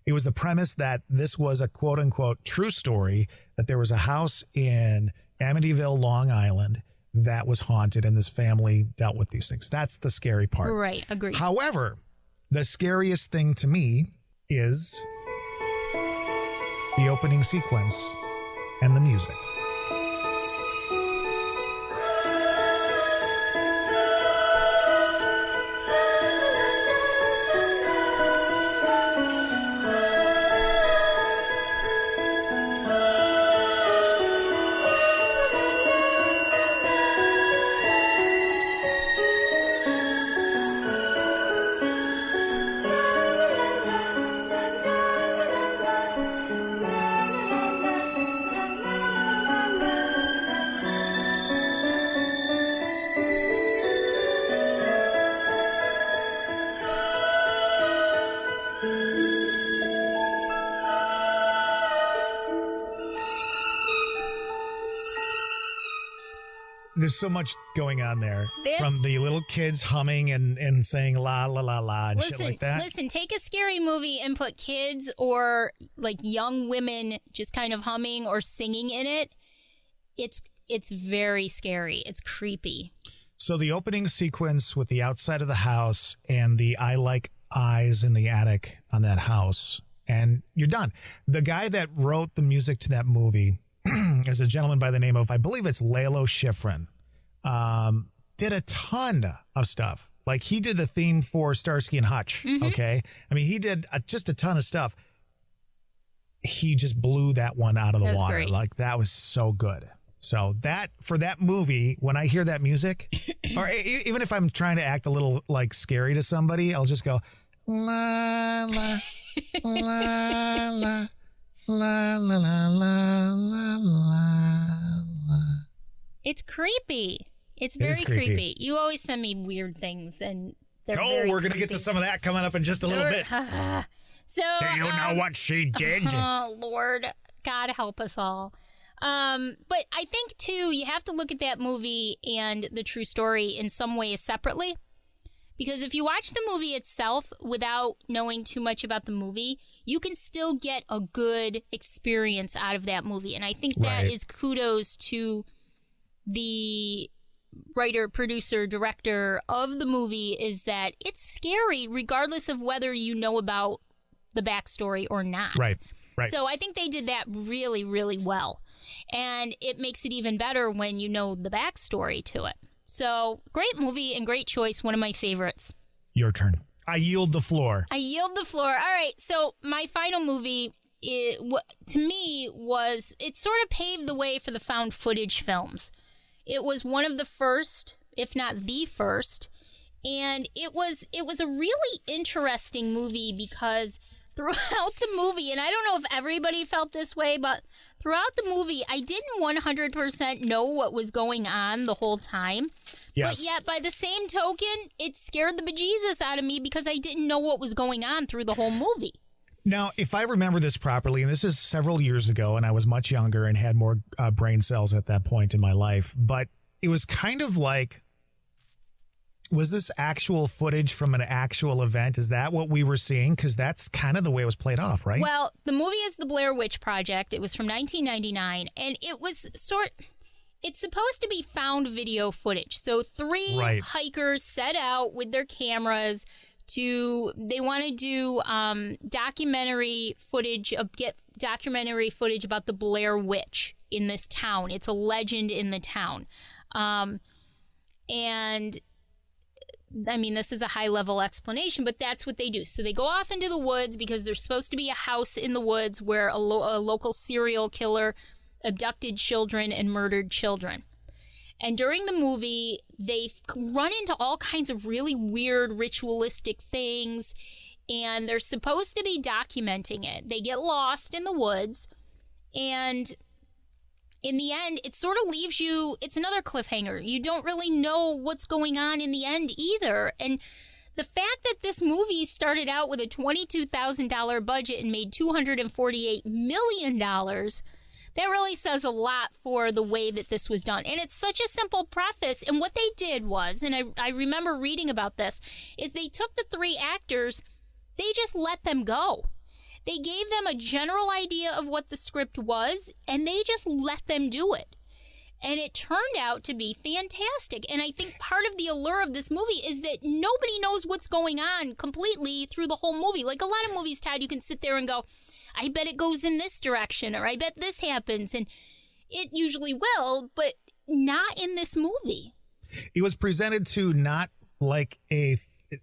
It was the premise that this was a quote unquote true story, that there was a house in Amityville, Long Island, that was haunted, and this family dealt with these things. That's the scary part. Right, agreed. However, the scariest thing to me is the opening sequence and the music. There's so much going on there. From the little kids humming and saying la la la la and shit like that. Listen, take a scary movie and put kids or like young women just kind of humming or singing in it. It's very scary. It's creepy. So the opening sequence with the outside of the house and the eye like eyes in the attic on that house, and you're done. The guy that wrote the music to that movie is a gentleman by the name of, I believe it's Lalo Schifrin. Did a ton of stuff. Like, he did the theme for Starsky and Hutch. Okay. He did just a ton of stuff. He just blew that one out of the water. Great. Like, that was so good. So for that movie, when I hear that music, or even if I'm trying to act a little like scary to somebody, I'll just go, La la la la la la la la la. It's creepy. It's very creepy. You always send me weird things, and they're very we're gonna creepy. get to some of that coming up in just a little bit. So, do you know what she did? Oh Lord, God help us all. But I think too, you have to look at that movie and the true story in some ways separately. Because if you watch the movie itself without knowing too much about the movie, you can still get a good experience out of that movie. And I think that is kudos to the writer, producer, director of the movie, is that it's scary regardless of whether you know about the backstory or not. Right. So I think they did that really, really well. And it makes it even better when you know the backstory to it. So, great movie and great choice. One of my favorites. Your turn. I yield the floor. All right. So, my final movie, to me, it sort of paved the way for the found footage films. It was one of the first, if not the first. And it was a really interesting movie because throughout the movie, and I don't know if everybody felt this way, but throughout the movie, I didn't 100% know what was going on the whole time. Yes. But yet, by the same token, it scared the bejesus out of me because I didn't know what was going on through the whole movie. Now, if I remember this properly, and this is several years ago, and I was much younger and had more brain cells at that point in my life, but it was kind of like, was this actual footage from an actual event? Is that what we were seeing? Because that's kind of the way it was played off, right? Well, the movie is The Blair Witch Project. It was from 1999, and it was it's supposed to be found video footage. So three hikers set out with their cameras they want to do documentary footage about the Blair Witch in this town. It's a legend in the town. And I mean, this is a high-level explanation, but that's what they do. So they go off into the woods because there's supposed to be a house in the woods where a local serial killer abducted children and murdered children. And during the movie, they run into all kinds of really weird ritualistic things, and they're supposed to be documenting it. They get lost in the woods, and in the end, it sort of leaves you, it's another cliffhanger. You don't really know what's going on in the end either. And the fact that this movie started out with a $22,000 budget and made $248 million, that really says a lot for the way that this was done. And it's such a simple preface. And what they did was, and I remember reading about this, is they took the three actors, they just let them go. They gave them a general idea of what the script was, and they just let them do it. And it turned out to be fantastic. And I think part of the allure of this movie is that nobody knows what's going on completely through the whole movie. Like a lot of movies, Todd, you can sit there and go, I bet it goes in this direction, or I bet this happens. And it usually will, but not in this movie. It was presented to not like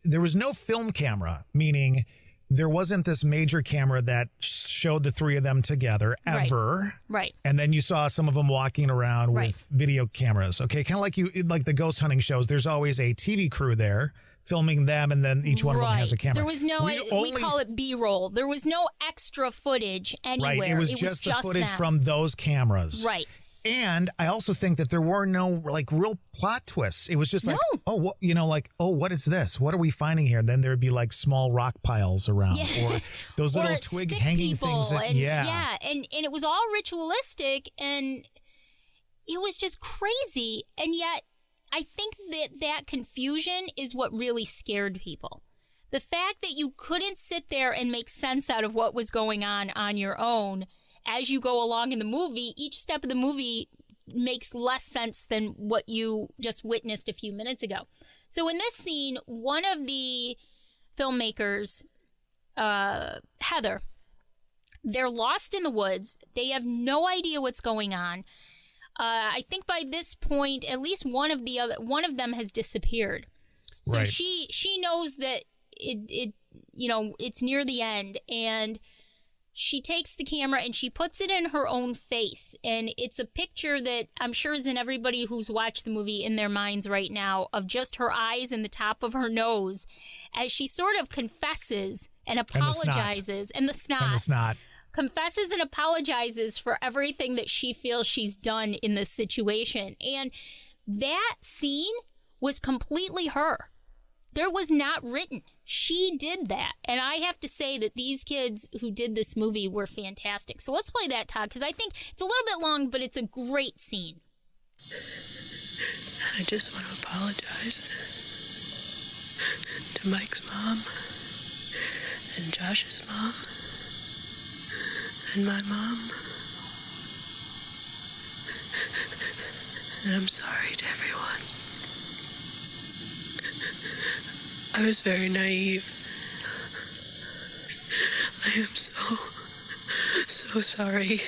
there was no film camera, meaning there wasn't this major camera that showed the three of them together ever. Right. And then you saw some of them walking around with video cameras. Okay. Kind of like the ghost hunting shows. There's always a TV crew there filming them, and then each one of them has a camera. There was no, we call it B-roll. There was no extra footage anywhere. Right. It was just the footage from those cameras. Right. And I also think that there were no like real plot twists. It was just like, what is this? What are we finding here? And then there'd be like small rock piles around, or those little twig hanging things. And it was all ritualistic, and it was just crazy. And yet, I think that confusion is what really scared people. The fact that you couldn't sit there and make sense out of what was going on your own. As you go along in the movie, each step of the movie makes less sense than what you just witnessed a few minutes ago. So in this scene, one of the filmmakers, Heather, they're lost in the woods. They have no idea what's going on. I think by this point, at least one of them has disappeared. So she knows that it's near the end, and she takes the camera and she puts it in her own face. And it's a picture that I'm sure is in everybody who's watched the movie in their minds right now of just her eyes and the top of her nose as she sort of confesses and apologizes. And the snot. Confesses and apologizes for everything that she feels she's done in this situation. And that scene was completely her. There was not written. She did that. And I have to say that these kids who did this movie were fantastic. So let's play that, Todd, because I think it's a little bit long, but it's a great scene. I just want to apologize to Mike's mom and Josh's mom and my mom. And I'm sorry to everyone. I was very naive. I am so sorry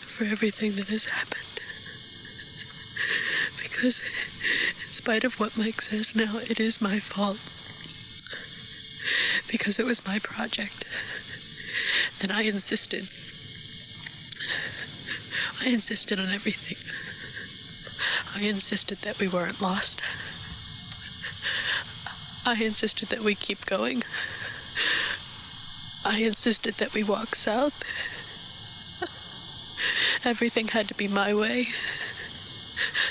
for everything that has happened. Because in spite of what Mike says now, it is my fault. Because it was my project. And I insisted. I insisted on everything. I insisted that we weren't lost. I insisted that we keep going. I insisted that we walk south. Everything had to be my way.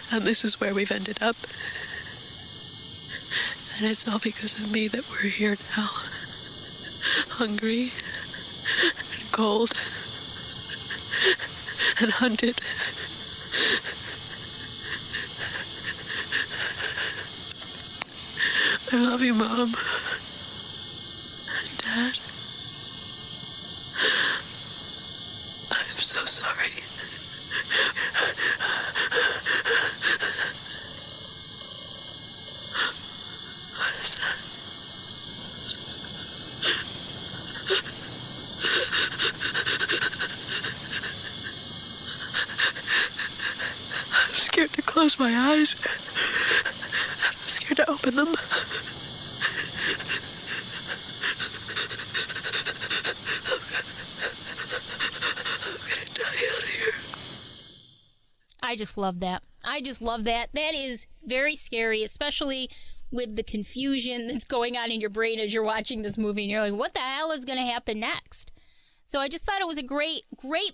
And this is where we've ended up. And it's all because of me that we're here now. Hungry and cold and hunted. I love you, Mom. And Dad. I'm so sorry. I'm scared to close my eyes. I'm scared to open them. I just love that. I just love that. That is very scary, especially with the confusion that's going on in your brain as you're watching this movie and you're like, what the hell is going to happen next? So I just thought it was a great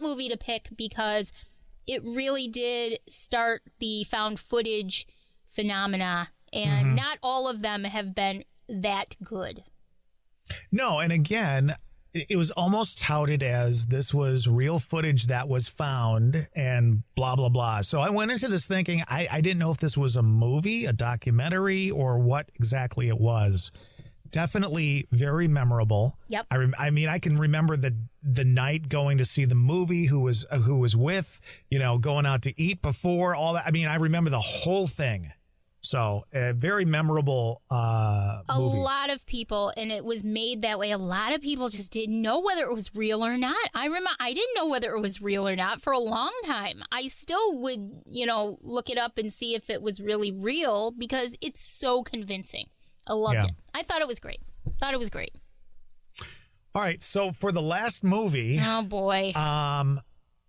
movie to pick because it really did start the found footage phenomena, and not all of them have been that good. No, and again, it was almost touted as this was real footage that was found and blah, blah, blah. So I went into this thinking I didn't know if this was a movie, a documentary, or what exactly it was. Definitely very memorable. Yep. I mean, I can remember the night going to see the movie, who was with, going out to eat before, all that. I mean, I remember the whole thing. So a very memorable movie. A lot of people, and it was made that way. A lot of people just didn't know whether it was real or not. I remember I didn't know whether it was real or not for a long time. I still would, look it up and see if it was really real because it's so convincing. I loved it. I thought it was great. All right. So for the last movie. Oh, boy.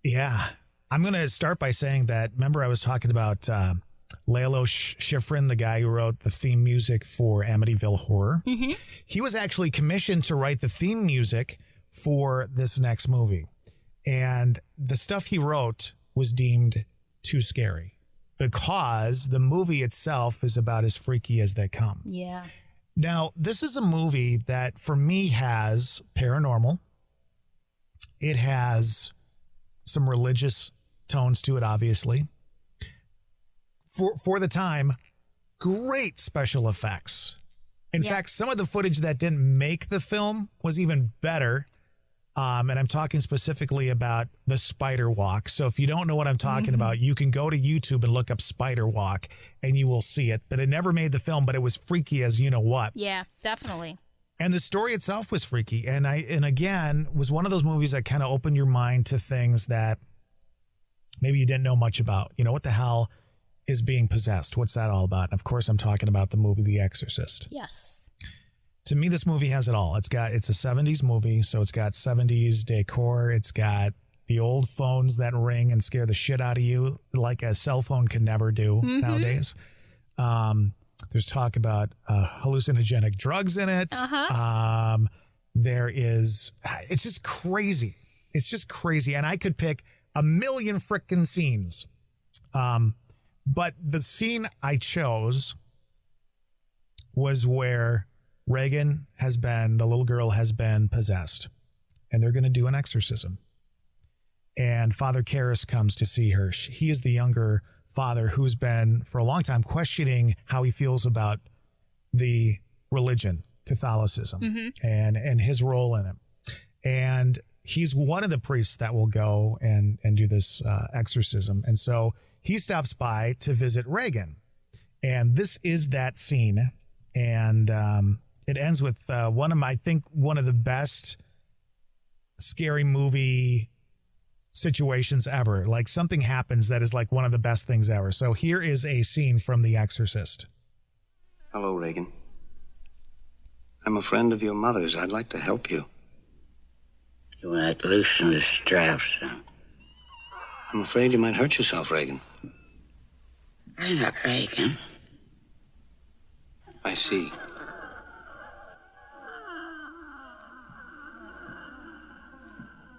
Yeah. I'm going to start by saying that, remember I was talking about Lalo Schifrin, the guy who wrote the theme music for Amityville Horror. Mm-hmm. He was actually commissioned to write the theme music for this next movie. And the stuff he wrote was deemed too scary because the movie itself is about as freaky as they come. Yeah. Now, this is a movie that for me has paranormal. It has some religious tones to it, obviously. For the time, great special effects. In fact, some of the footage that didn't make the film was even better. And I'm talking specifically about the spider walk. So if you don't know what I'm talking about, you can go to YouTube and look up spider walk and you will see it. But it never made the film, but it was freaky as you know what. Yeah, definitely. And the story itself was freaky. And again, was one of those movies that kind of opened your mind to things that maybe you didn't know much about. What the hell is being possessed? What's that all about? And of course, I'm talking about the movie The Exorcist. Yes. To me, this movie has it all. It's a 70s movie, so it's got 70s decor. It's got the old phones that ring and scare the shit out of you like a cell phone can never do nowadays. There's talk about hallucinogenic drugs in it. It's just crazy. It's just crazy. And I could pick a million frickin' scenes. But the scene I chose was where Reagan the little girl has been possessed. And they're going to do an exorcism. And Father Karras comes to see her. He is the younger father who's been, for a long time, questioning how he feels about the religion, Catholicism, and his role in it. And he's one of the priests that will go and do this exorcism. And so he stops by to visit Reagan. And this is that scene. And it ends with one of the best scary movie situations ever. Like something happens that is like one of the best things ever. So here is a scene from The Exorcist. Hello, Reagan. I'm a friend of your mother's. I'd like to help you. You want to loosen the straps, huh? I'm afraid you might hurt yourself, Reagan. I'm not Reagan. I see.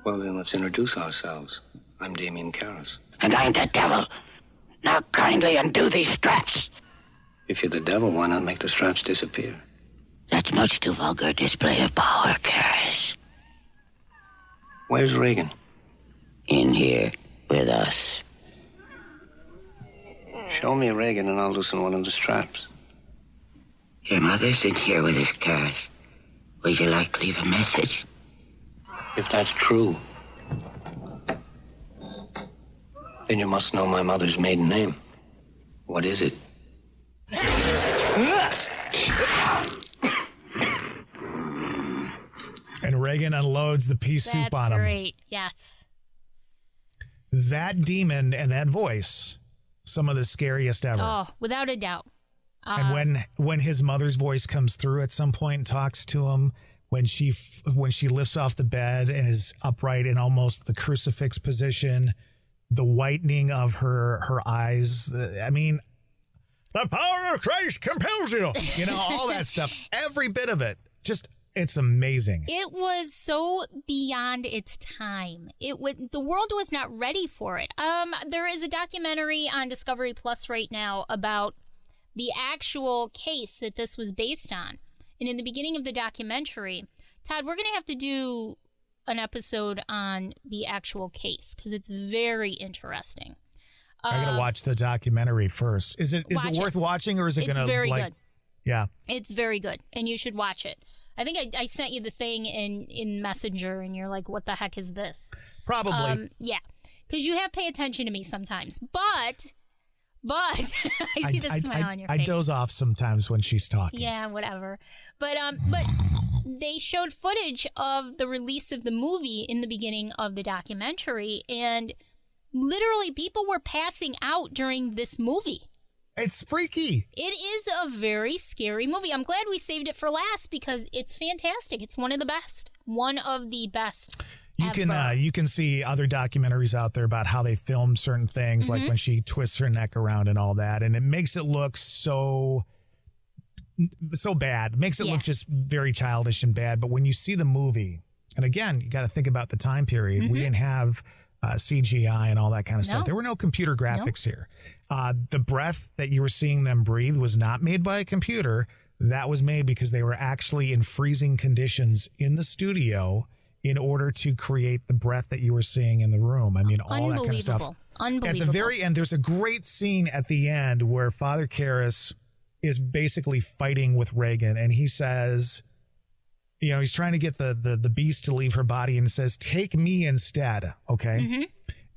Well, then, let's introduce ourselves. I'm Damien Karras. And I'm the devil. Now kindly undo these straps. If you're the devil, why not make the straps disappear? That's much too vulgar a display of power, Karras. Where's Reagan? In here with us. Show me Reagan and I'll loosen one of the straps. Your mother's in here with us, Karras. Would you like to leave a message? If that's true, then you must know my mother's maiden name. What is it? And Reagan unloads the pea soup on him. That's great. Yes. That demon and that voice, some of the scariest ever. Oh, without a doubt. And when his mother's voice comes through at some point and talks to him, when she lifts off the bed and is upright in almost the crucifix position, the whitening of her eyes. I mean, the power of Christ compels you. You know, all that stuff. Every bit of it. Just, it's amazing. It was so beyond its time. The world was not ready for it. There is a documentary on Discovery Plus right now about the actual case that this was based on. And in the beginning of the documentary, Todd, we're going to have to do an episode on the actual case because it's very interesting. I got to watch the documentary first. Is it worth watching, or is it going to? It's very good. Yeah, it's very good, and you should watch it. I think I sent you the thing in Messenger, and you're like, "What the heck is this?" Probably. Yeah, because you have to pay attention to me sometimes, but I see the smile on your face. I doze off sometimes when she's talking. Yeah, whatever. But they showed footage of the release of the movie in the beginning of the documentary, and literally people were passing out during this movie. It's freaky. It is a very scary movie. I'm glad we saved it for last because it's fantastic. It's one of the best. One of the best. You can see other documentaries out there about how they filmed certain things, like when she twists her neck around and all that, and it makes it look so bad. It makes it look just very childish and bad. But when you see the movie, and again, you got to think about the time period. We didn't have CGI and all that kind of stuff. There were no computer graphics here. The breath that you were seeing them breathe was not made by a computer. That was made because they were actually in freezing conditions in the studio in order to create the breath that you were seeing in the room. I mean, all that kind of stuff. Unbelievable. At the very end, there's a great scene at the end where Father Karras is basically fighting with Reagan, and he says, you know, he's trying to get the beast to leave her body, and says, "Take me instead," okay?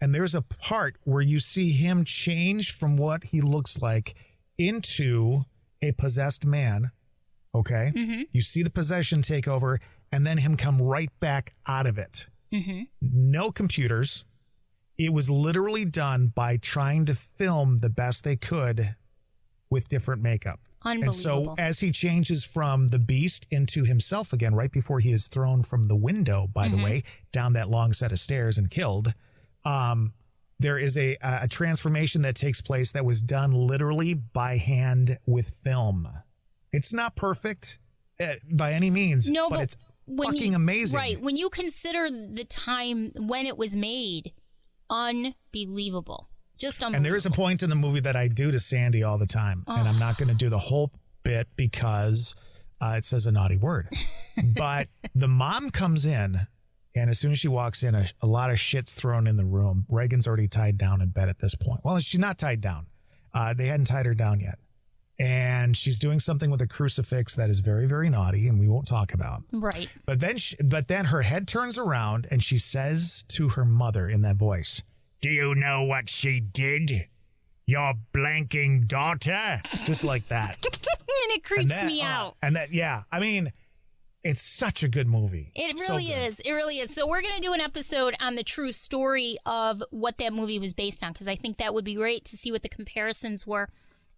And there's a part where you see him change from what he looks like into a possessed man, okay? You see the possession take over, and then him come right back out of it. No computers. It was literally done by trying to film the best they could with different makeup. Unbelievable. And so as he changes from the beast into himself again, right before he is thrown from the window, by the way, down that long set of stairs and killed, there is a transformation that takes place that was done literally by hand with film. It's not perfect by any means, but it's fucking amazing. Right. When you consider the time when it was made, unbelievable. Just unbelievable. And there is a point in the movie that I do to Sandy all the time, and I'm not going to do the whole bit because it says a naughty word. But the mom comes in, and as soon as she walks in, a lot of shit's thrown in the room. Reagan's already tied down in bed at this point. Well, she's not tied down. They hadn't tied her down yet. And she's doing something with a crucifix that is very, very naughty, and we won't talk about. Right. But then her head turns around, and she says to her mother in that voice, "Do you know what she did? Your blanking daughter?" Just like that. And it creeps me out. And that, yeah. I mean, it's such a good movie. It really is. It really is. So we're going to do an episode on the true story of what that movie was based on, because I think that would be great to see what the comparisons were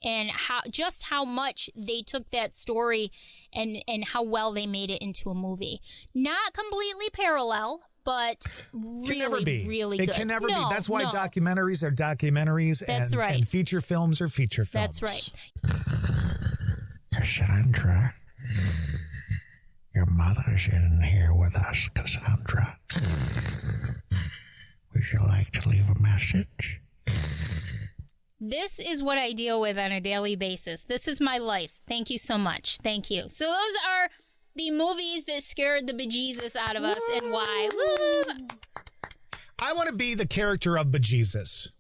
and how much they took that story and how well they made it into a movie. Not completely parallel, but really, really good. It can never be. That's why documentaries are documentaries. That's right. And feature films are feature films. That's right. Cassandra, your mother's in here with us, Cassandra. Would you like to leave a message? This is what I deal with on a daily basis. This is my life. Thank you so much. Thank you. So those are the movies that scared the bejesus out of us. Woo! And why. Woo! I want to be the character of Bejesus.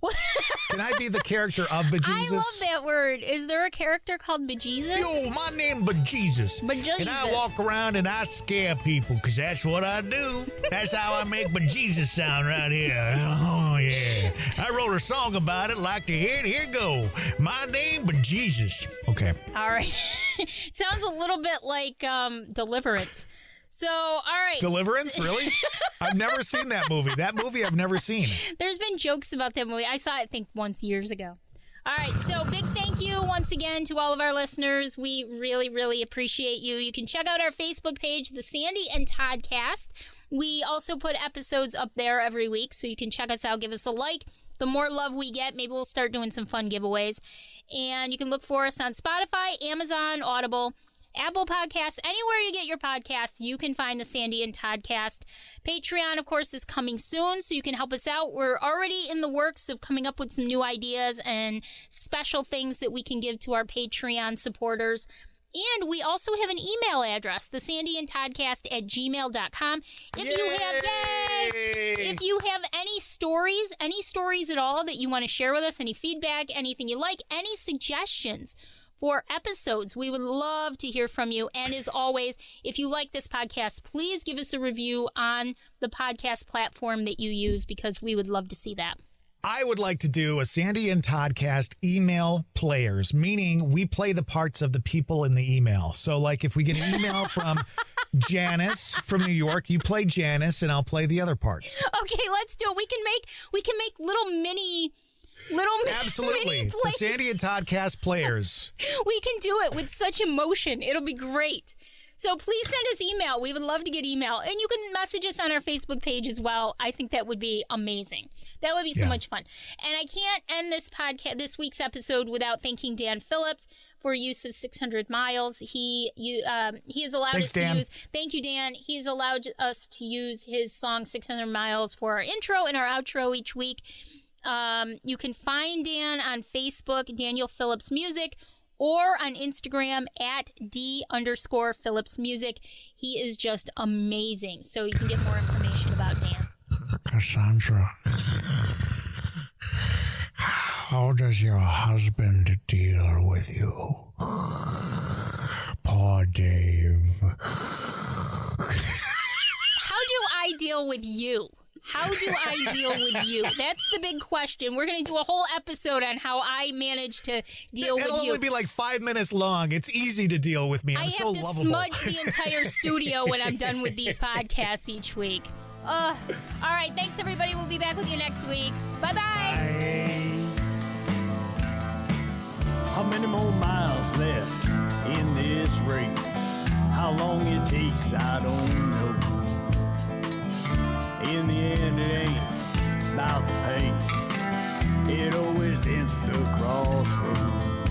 Can I be the character of Bejesus? I love that word. Is there a character called Bejesus? Yo, my name Bejesus. Bejesus. And I walk around and I scare people because that's what I do. That's how I make Bejesus sound right here. Oh, yeah. I wrote a song about it. Like to hear it? Here go. My name Bejesus. Okay. All right. Sounds a little bit like Deliverance. So, all right. Deliverance? Really? I've never seen that movie. That movie I've never seen. There's been jokes about that movie. I saw it, I think, once years ago. All right. So, big thank you once again to all of our listeners. We really, really appreciate you. You can check out our Facebook page, The Sandy and Todd Cast. We also put episodes up there every week, so you can check us out. Give us a like. The more love we get, maybe we'll start doing some fun giveaways. And you can look for us on Spotify, Amazon, Audible, Apple Podcasts, anywhere you get your podcasts, you can find the Sandy and Todd Cast. Patreon, of course, is coming soon, so you can help us out. We're already in the works of coming up with some new ideas and special things that we can give to our Patreon supporters. And we also have an email address, thesandyandtoddcast@gmail.com. If you have any stories at all that you want to share with us, any feedback, anything you like, any suggestions for episodes, we would love to hear from you. And as always, if you like this podcast, please give us a review on the podcast platform that you use, because we would love to see that. I would like to do a Sandy and Toddcast email players, meaning we play the parts of the people in the email. So like if we get an email from Janice from New York, you play Janice and I'll play the other parts. Okay, let's do it. We can make little mini Absolutely. mini The Sandy and Toddcast players. We can do it with such emotion. It'll be great. So please send us email. We would love to get email. And you can message us on our Facebook page as well. I think that would be amazing. That would be so much fun. And I can't end this this week's episode without thanking Dan Phillips for use of 600 Miles. He has allowed us to use. Thank you, Dan. He has allowed us to use his song 600 Miles for our intro and our outro each week. You can find Dan on Facebook, Daniel Phillips Music, or on Instagram at @D_Phillips Music. He is just amazing. So you can get more information about Dan. Cassandra, how does your husband deal with you? Poor Dave. How do I deal with you? How do I deal with you? That's the big question. We're going to do a whole episode on how I manage to deal with you. It'll only be like 5 minutes long. It's easy to deal with me. I'm so lovable. I have to smudge the entire studio when I'm done with these podcasts each week. All right. Thanks, everybody. We'll be back with you next week. Bye-bye. Bye. How many more miles left? this race. How long it takes, I don't know. In the end, it ain't about the pace. It always ends at the crossroads.